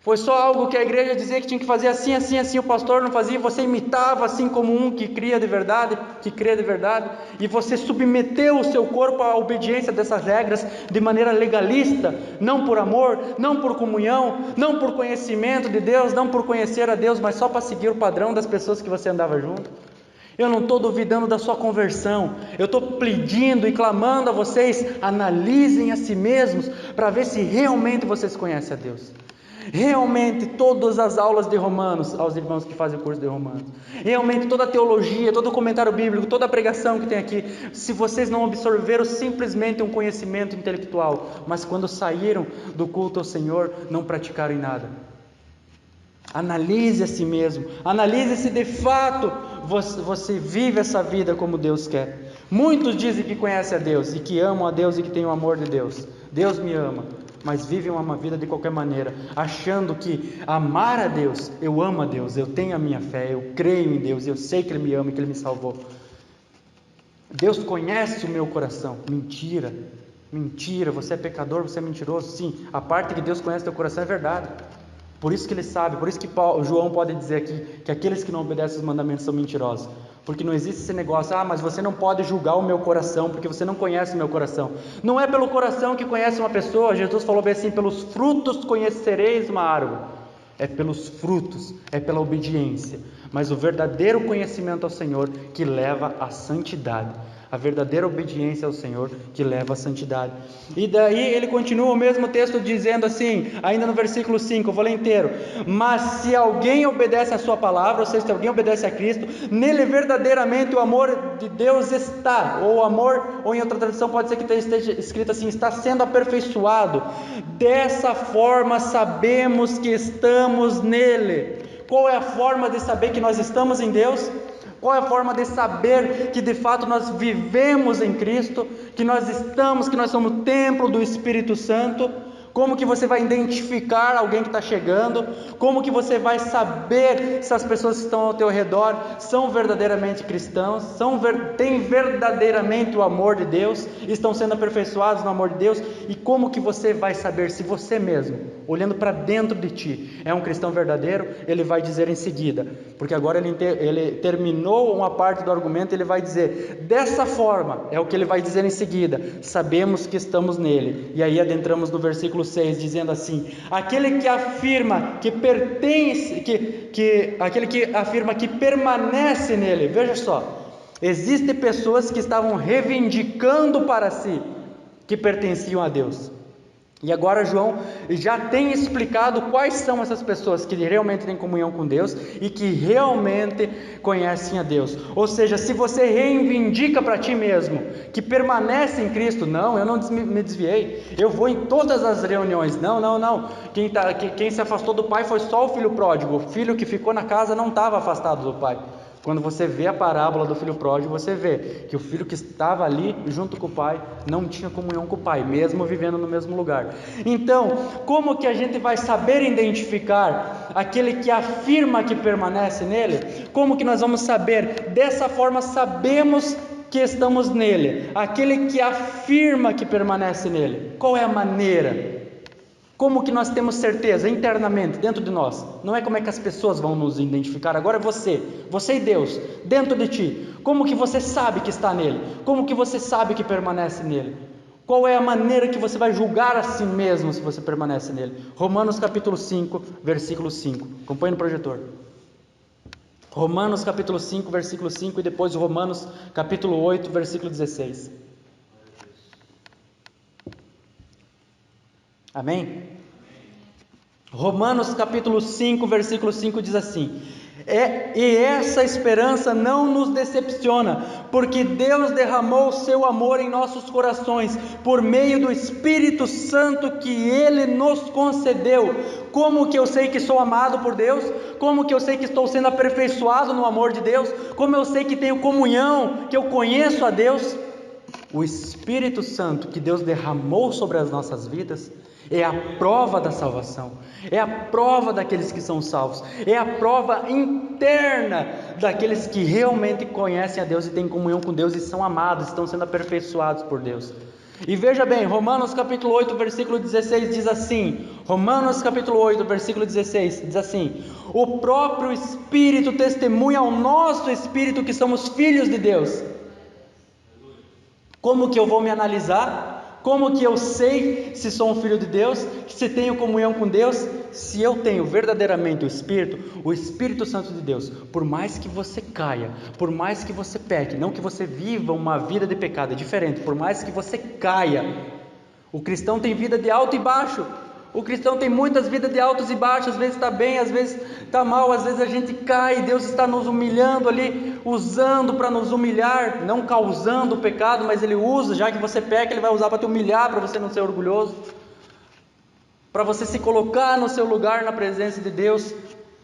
Foi só algo que a igreja dizia que tinha que fazer assim, assim, assim, o pastor não fazia, você imitava assim como um que cria de verdade, que crê de verdade, e você submeteu o seu corpo à obediência dessas regras de maneira legalista, não por amor, não por comunhão, não por conhecimento de Deus, não por conhecer a Deus, mas só para seguir o padrão das pessoas que você andava junto. Eu não estou duvidando da sua conversão, eu estou pedindo e clamando a vocês, analisem a si mesmos, para ver se realmente vocês conhecem a Deus. Realmente todas as aulas de Romanos, aos irmãos que fazem o curso de Romanos, realmente toda a teologia, todo o comentário bíblico, toda a pregação que tem aqui, se vocês não absorveram simplesmente um conhecimento intelectual, mas quando saíram do culto ao Senhor, não praticaram em nada. Analise a si mesmo, analise se de fato você vive essa vida como Deus quer. Muitos dizem que conhecem a Deus, e que amam a Deus, e que têm o amor de Deus. Deus me ama, mas vivem uma vida de qualquer maneira, achando que amar a Deus, eu amo a Deus, eu tenho a minha fé, eu creio em Deus, eu sei que Ele me ama e que Ele me salvou. Deus conhece o meu coração. Mentira, mentira, você é pecador, você é mentiroso. Sim, a parte que Deus conhece teu coração é verdade. Por isso que Ele sabe, por isso que João pode dizer aqui que aqueles que não obedecem os mandamentos são mentirosos. Porque não existe esse negócio, mas você não pode julgar o meu coração, porque você não conhece o meu coração. Não é pelo coração que conhece uma pessoa. Jesus falou bem assim: pelos frutos conhecereis uma árvore. É pelos frutos, é pela obediência. Mas o verdadeiro conhecimento ao Senhor que leva à santidade. A verdadeira obediência ao Senhor que leva à santidade. E daí ele continua o mesmo texto dizendo assim, ainda no versículo 5, eu vou ler inteiro: mas se alguém obedece a sua palavra, ou seja, se alguém obedece a Cristo, nele verdadeiramente o amor de Deus está, ou o amor, ou em outra tradução pode ser que esteja escrito assim, está sendo aperfeiçoado. Dessa forma sabemos que estamos nele. Qual é a forma de saber que nós estamos em Deus? Qual é a forma de saber que de fato nós vivemos em Cristo, que nós somos templo do Espírito Santo? Como que você vai identificar alguém que está chegando? Como que você vai saber se as pessoas que estão ao teu redor são verdadeiramente cristãos, têm verdadeiramente o amor de Deus, estão sendo aperfeiçoados no amor de Deus? E como que você vai saber se você mesmo, olhando para dentro de ti, é um cristão verdadeiro? Ele vai dizer em seguida, porque agora ele terminou uma parte do argumento, ele vai dizer, dessa forma, é o que ele vai dizer em seguida: sabemos que estamos nele. E aí adentramos no versículo 6, dizendo assim: aquele que afirma que pertence, aquele que afirma que permanece nele. Veja só, existem pessoas que estavam reivindicando para si que pertenciam a Deus. E agora João já tem explicado quais são essas pessoas que realmente têm comunhão com Deus e que realmente conhecem a Deus. Ou seja, se você reivindica para ti mesmo que permanece em Cristo: não, eu não me desviei, eu vou em todas as reuniões, não, quem se afastou do pai foi só o filho pródigo, o filho que ficou na casa não estava afastado do pai. Quando você vê a parábola do filho pródigo, você vê que o filho que estava ali junto com o pai não tinha comunhão com o pai, mesmo vivendo no mesmo lugar. Então, como que a gente vai saber identificar aquele que afirma que permanece nele? Como que nós vamos saber? Dessa forma sabemos que estamos nele. Aquele que afirma que permanece nele. Qual é a maneira? Como que nós temos certeza internamente, dentro de nós? Não é como é que as pessoas vão nos identificar. Agora é você e Deus, dentro de ti. Como que você sabe que está nele? Como que você sabe que permanece nele? Qual é a maneira que você vai julgar a si mesmo se você permanece nele? Romanos capítulo 5, versículo 5. Acompanhe no projetor. Romanos capítulo 5, versículo 5 e depois Romanos capítulo 8, versículo 16. Amém? Romanos capítulo 5, versículo 5 diz assim: e essa esperança não nos decepciona, porque Deus derramou o seu amor em nossos corações, por meio do Espírito Santo que Ele nos concedeu. Como que eu sei que sou amado por Deus? Como que eu sei que estou sendo aperfeiçoado no amor de Deus? Como eu sei que tenho comunhão, que eu conheço a Deus? O Espírito Santo que Deus derramou sobre as nossas vidas é a prova da salvação, é a prova daqueles que são salvos, é a prova interna daqueles que realmente conhecem a Deus e têm comunhão com Deus e são amados, estão sendo aperfeiçoados por Deus. E veja bem, Romanos capítulo 8, versículo 16 diz assim, Romanos capítulo 8, versículo 16 diz assim: o próprio Espírito testemunha ao nosso Espírito que somos filhos de Deus. Como que eu vou me analisar? Como que eu sei se sou um filho de Deus, se tenho comunhão com Deus? Se eu tenho verdadeiramente o Espírito Santo de Deus. Por mais que você caia, por mais que você peque, não que você viva uma vida de pecado, é diferente. Por mais que você caia, o cristão tem vida de alto e baixo. O cristão tem muitas vidas de altos e baixos, às vezes está bem, às vezes está mal, às vezes a gente cai, Deus está nos humilhando ali, usando para nos humilhar, não causando o pecado, mas Ele usa, já que você peca, Ele vai usar para te humilhar, para você não ser orgulhoso, para você se colocar no seu lugar na presença de Deus.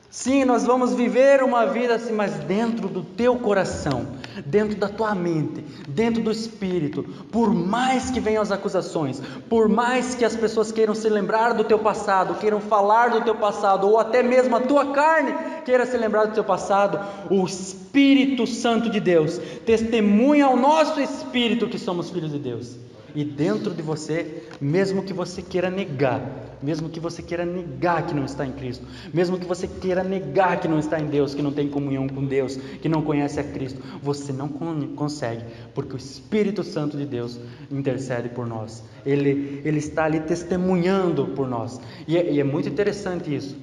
Sim, nós vamos viver uma vida assim, mas dentro do teu coração, dentro da tua mente, dentro do espírito. Por mais que venham as acusações, por mais que as pessoas queiram se lembrar do teu passado, queiram falar do teu passado, ou até mesmo a tua carne queira se lembrar do teu passado, o Espírito Santo de Deus testemunha ao nosso espírito que somos filhos de Deus. E dentro de você, mesmo que você queira negar, mesmo que você queira negar que não está em Cristo, mesmo que você queira negar que não está em Deus, que não tem comunhão com Deus, que não conhece a Cristo, você não consegue, porque o Espírito Santo de Deus intercede por nós. Ele está ali testemunhando por nós. E é muito interessante isso,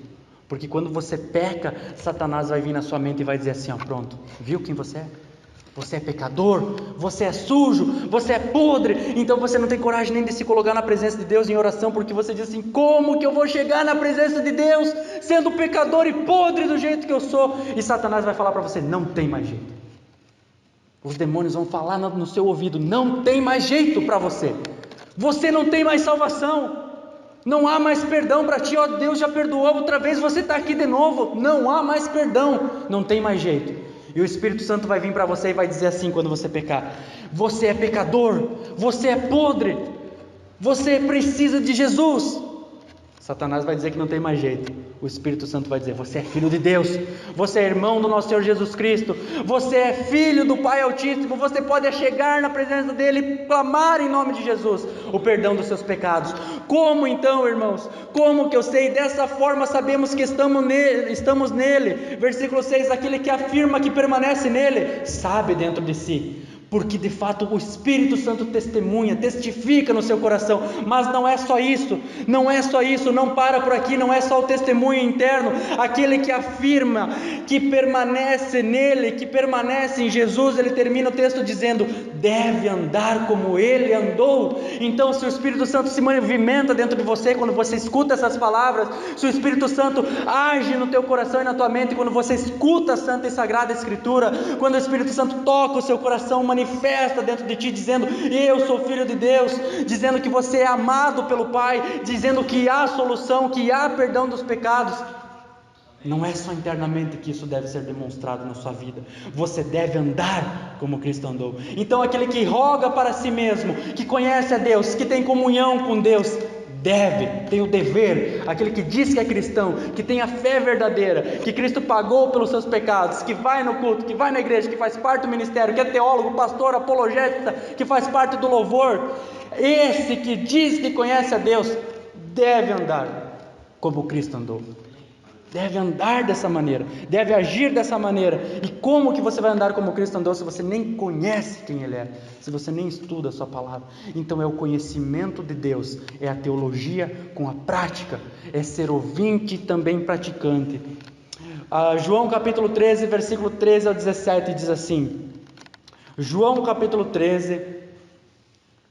porque quando você peca, Satanás vai vir na sua mente e vai dizer assim, ó, pronto, viu quem você é? Você é pecador, você é sujo, você é podre, então você não tem coragem nem de se colocar na presença de Deus em oração, porque você diz assim, como que eu vou chegar na presença de Deus, sendo pecador e podre do jeito que eu sou? E Satanás vai falar para você, não tem mais jeito. Os demônios vão falar no seu ouvido, não tem mais jeito para você, você não tem mais salvação, não há mais perdão para ti, ó, Deus já perdoou outra vez, você está aqui de novo, não há mais perdão, não tem mais jeito. E o Espírito Santo vai vir para você e vai dizer assim quando você pecar, você é pecador, você é podre, você precisa de Jesus. Satanás vai dizer que não tem mais jeito. O Espírito Santo vai dizer, você é filho de Deus, você é irmão do nosso Senhor Jesus Cristo, você é filho do Pai Altíssimo, você pode chegar na presença dele e clamar em nome de Jesus o perdão dos seus pecados. Como então, irmãos? Como que eu sei? Dessa forma sabemos que estamos nele. Versículo 6, aquele que afirma que permanece nele, sabe dentro de si, porque de fato o Espírito Santo testemunha, testifica no seu coração. Mas não é só isso, não para por aqui, não é só o testemunho interno. Aquele que afirma que permanece nele, que permanece em Jesus, ele termina o texto dizendo, deve andar como ele andou. Então se o Espírito Santo se movimenta dentro de você, quando você escuta essas palavras, se o Espírito Santo age no teu coração e na tua mente, quando você escuta a Santa e Sagrada Escritura, quando o Espírito Santo toca o seu coração, manifesta dentro de ti, dizendo, eu sou filho de Deus, dizendo que você é amado pelo Pai, dizendo que há solução, que há perdão dos pecados. Não é só internamente que isso deve ser demonstrado na sua vida, você deve andar como Cristo andou. Então aquele que roga para si mesmo, que conhece a Deus, que tem comunhão com Deus, tem o dever, aquele que diz que é cristão, que tem a fé verdadeira, que Cristo pagou pelos seus pecados, que vai no culto, que vai na igreja, que faz parte do ministério, que é teólogo, pastor, apologeta, que faz parte do louvor, esse que diz que conhece a Deus, deve andar como Cristo andou, deve andar dessa maneira, deve agir dessa maneira. E como que você vai andar como Cristo andou se você nem conhece quem Ele é, se você nem estuda a sua palavra? Então é o conhecimento de Deus, é a teologia com a prática, é ser ouvinte e também praticante. João capítulo 13, versículo 13 ao 17 diz assim, João capítulo 13,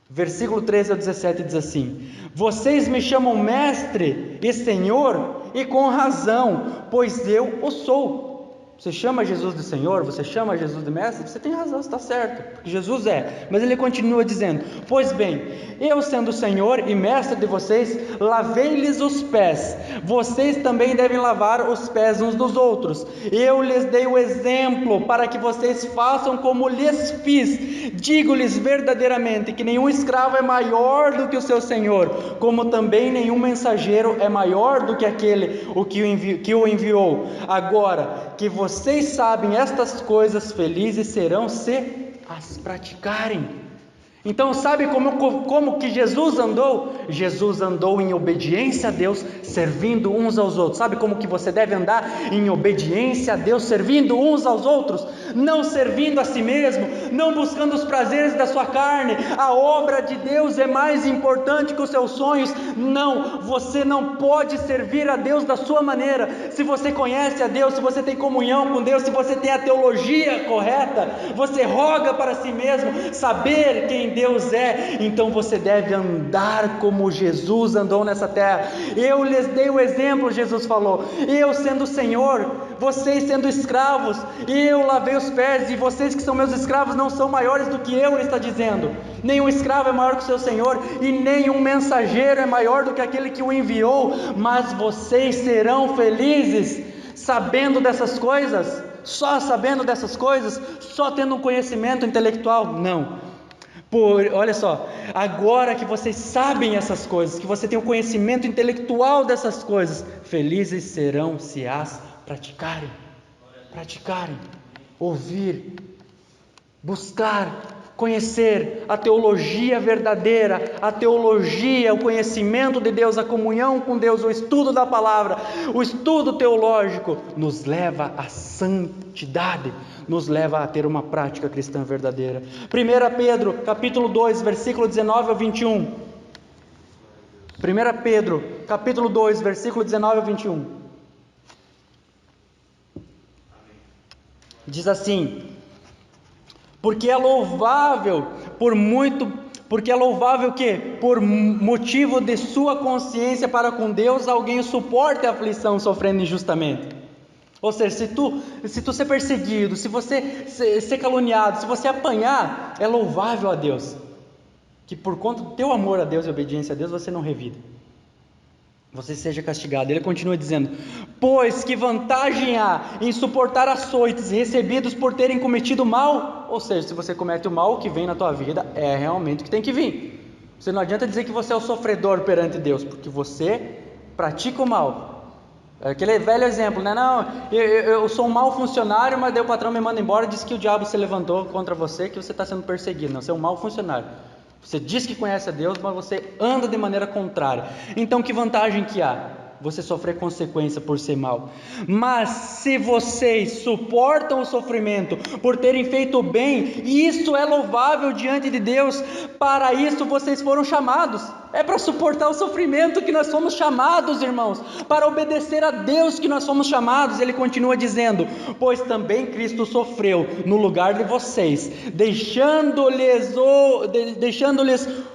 versículo 13 ao 17 diz assim, vocês me chamam mestre e Senhor, e com razão, pois eu o sou. Você chama Jesus de Senhor, você chama Jesus de mestre, você tem razão, está certo, porque Jesus é. Mas ele continua dizendo, pois bem, eu sendo Senhor e mestre de vocês, lavei-lhes os pés, vocês também devem lavar os pés uns dos outros. Eu lhes dei o exemplo para que vocês façam como lhes fiz. Digo-lhes verdadeiramente que nenhum escravo é maior do que o seu Senhor, como também nenhum mensageiro é maior do que aquele que o enviou. Agora que vocês sabem estas coisas, felizes serão se as praticarem. Então sabe como que Jesus andou? Jesus andou em obediência a Deus, servindo uns aos outros. Sabe como que você deve andar? Em obediência a Deus, servindo uns aos outros, não servindo a si mesmo, não buscando os prazeres da sua carne. A obra de Deus é mais importante que os seus sonhos. Não, você não pode servir a Deus da sua maneira. Se você conhece a Deus, se você tem comunhão com Deus, se você tem a teologia correta, você roga para si mesmo, saber quem Deus é, então você deve andar como Jesus andou nessa terra. Eu lhes dei o exemplo, Jesus falou, eu sendo Senhor, vocês sendo escravos, eu lavei os pés, e vocês que são meus escravos não são maiores do que eu, ele está dizendo. Nenhum escravo é maior que o seu Senhor, e nenhum mensageiro é maior do que aquele que o enviou, mas vocês serão felizes sabendo dessas coisas, só sabendo dessas coisas, só tendo um conhecimento intelectual? Não. Olha só, agora que vocês sabem essas coisas, que você tem o conhecimento intelectual dessas coisas, felizes serão se as praticarem, ouvir, buscar, conhecer a teologia verdadeira, a teologia, o conhecimento de Deus, a comunhão com Deus, o estudo da palavra, o estudo teológico, nos leva à santidade, nos leva a ter uma prática cristã verdadeira. 1 Pedro, capítulo 2, versículo 19 ao 21. 1 Pedro, capítulo 2, versículo 19 ao 21. Diz assim: porque é louvável que, por motivo de sua consciência para com Deus, alguém suporte a aflição sofrendo injustamente. Ou seja, se tu ser perseguido, se você ser caluniado, se você apanhar, é louvável a Deus, que por conta do teu amor a Deus e obediência a Deus, você não revida, você seja castigado. Ele continua dizendo: pois que vantagem há em suportar açoites recebidos por terem cometido mal? Ou seja, se você comete o mal, o que vem na tua vida é realmente o que tem que vir. Você não adianta dizer que você é o sofredor perante Deus, porque você pratica o mal. É aquele velho exemplo, né? Não, eu sou um mau funcionário, mas daí o patrão me manda embora e diz que o diabo se levantou contra você, que você está sendo perseguido. Não, você é um mau funcionário. Você diz que conhece a Deus, mas você anda de maneira contrária. Então que vantagem que há? Você sofrer consequência por ser mal. Mas se vocês suportam o sofrimento por terem feito o bem, isso é louvável diante de Deus. Para isso vocês foram chamados. É para suportar o sofrimento que nós somos chamados, irmãos. Para obedecer a Deus que nós somos chamados. Ele continua dizendo: pois também Cristo sofreu no lugar de vocês, deixando-lhes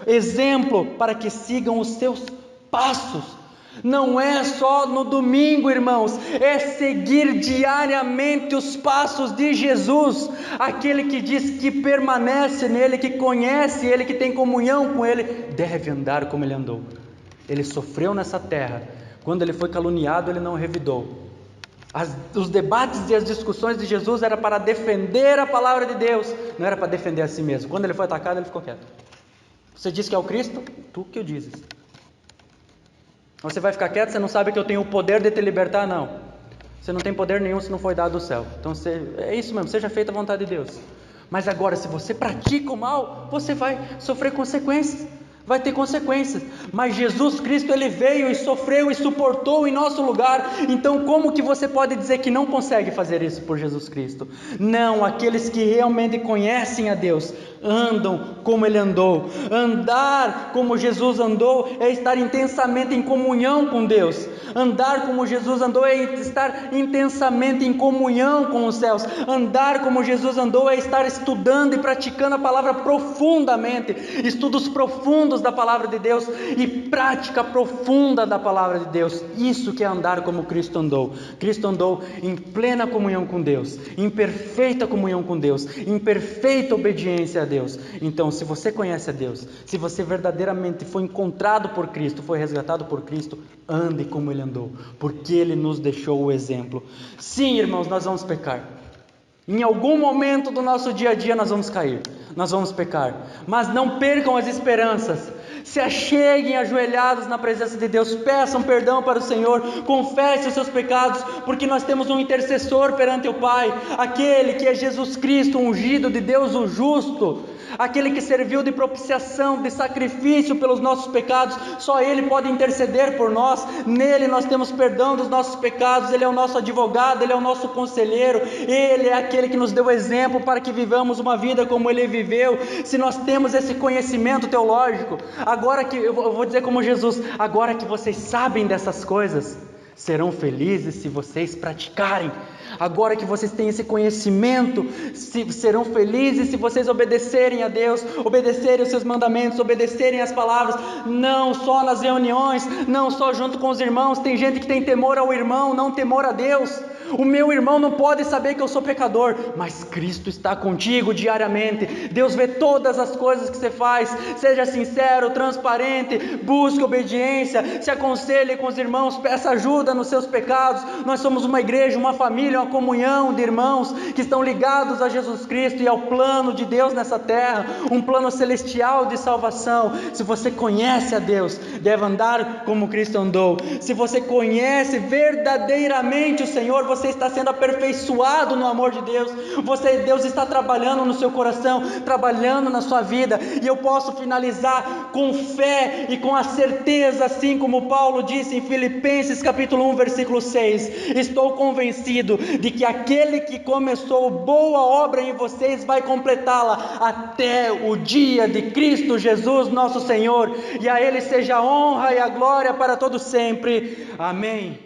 exemplo para que sigam os seus passos. Não é só no domingo, irmãos, é seguir diariamente os passos de Jesus, aquele que diz que permanece nele, que conhece ele, que tem comunhão com ele, deve andar como ele andou. Ele sofreu nessa terra. Quando ele foi caluniado, ele não revidou. Os debates e as discussões de Jesus era para defender a palavra de Deus, não era para defender a si mesmo. Quando ele foi atacado, ele ficou quieto. Você diz que é o Cristo? Tu que o dizes. Você vai ficar quieto? Você não sabe que eu tenho o poder de te libertar? Não. Você não tem poder nenhum se não foi dado do céu. Então é isso mesmo, seja feita a vontade de Deus. Mas agora, se você pratica o mal, você vai sofrer consequências. Vai ter consequências. Mas Jesus Cristo, ele veio e sofreu e suportou em nosso lugar. Então como que você pode dizer que não consegue fazer isso por Jesus Cristo? Não, aqueles que realmente conhecem a Deus andam como ele andou. Andar como Jesus andou é estar intensamente em comunhão com Deus. Andar como Jesus andou é estar intensamente em comunhão com os céus. Andar como Jesus andou é estar estudando e praticando a palavra profundamente. Estudos profundos da palavra de Deus e prática profunda da palavra de Deus. Isso que é andar como Cristo andou. Cristo andou em plena comunhão com Deus, em perfeita comunhão com Deus, em perfeita obediência a Deus. Então, se você conhece a Deus, se você verdadeiramente foi encontrado por Cristo, foi resgatado por Cristo, ande como ele andou, porque ele nos deixou o exemplo. Sim, irmãos, nós vamos pecar. Em algum momento do nosso dia a dia nós vamos cair, nós vamos pecar, mas não percam as esperanças. Se acheguem ajoelhados na presença de Deus, peçam perdão para o Senhor, confessem os seus pecados, porque nós temos um intercessor perante o Pai, aquele que é Jesus Cristo, ungido de Deus o justo, aquele que serviu de propiciação, de sacrifício pelos nossos pecados. Só Ele pode interceder por nós. Nele nós temos perdão dos nossos pecados. Ele é o nosso advogado, Ele é o nosso conselheiro, Ele é aquele que nos deu exemplo para que vivamos uma vida como Ele viveu. Se nós temos esse conhecimento teológico, agora que eu vou dizer como Jesus, agora que vocês sabem dessas coisas, serão felizes se vocês praticarem. Agora que vocês têm esse conhecimento, serão felizes se vocês obedecerem a Deus, obedecerem os seus mandamentos, obedecerem as palavras, não só nas reuniões, não só junto com os irmãos. Tem gente que tem temor ao irmão, não temor a Deus. O meu irmão não pode saber que eu sou pecador, mas Cristo está contigo diariamente. Deus vê todas as coisas que você faz. Seja sincero, transparente, busque obediência, se aconselhe com os irmãos, peça ajuda nos seus pecados. Nós somos uma igreja, uma família, uma comunhão de irmãos que estão ligados a Jesus Cristo e ao plano de Deus nessa terra, um plano celestial de salvação. Se você conhece a Deus, deve andar como Cristo andou. Se você conhece verdadeiramente o Senhor, você está sendo aperfeiçoado no amor de Deus. Deus está trabalhando no seu coração, trabalhando na sua vida. E eu posso finalizar com fé e com a certeza, assim como Paulo disse em Filipenses capítulo 1, versículo 6: estou convencido de que aquele que começou boa obra em vocês vai completá-la até o dia de Cristo Jesus nosso Senhor, e a Ele seja a honra e a glória para todos sempre. Amém.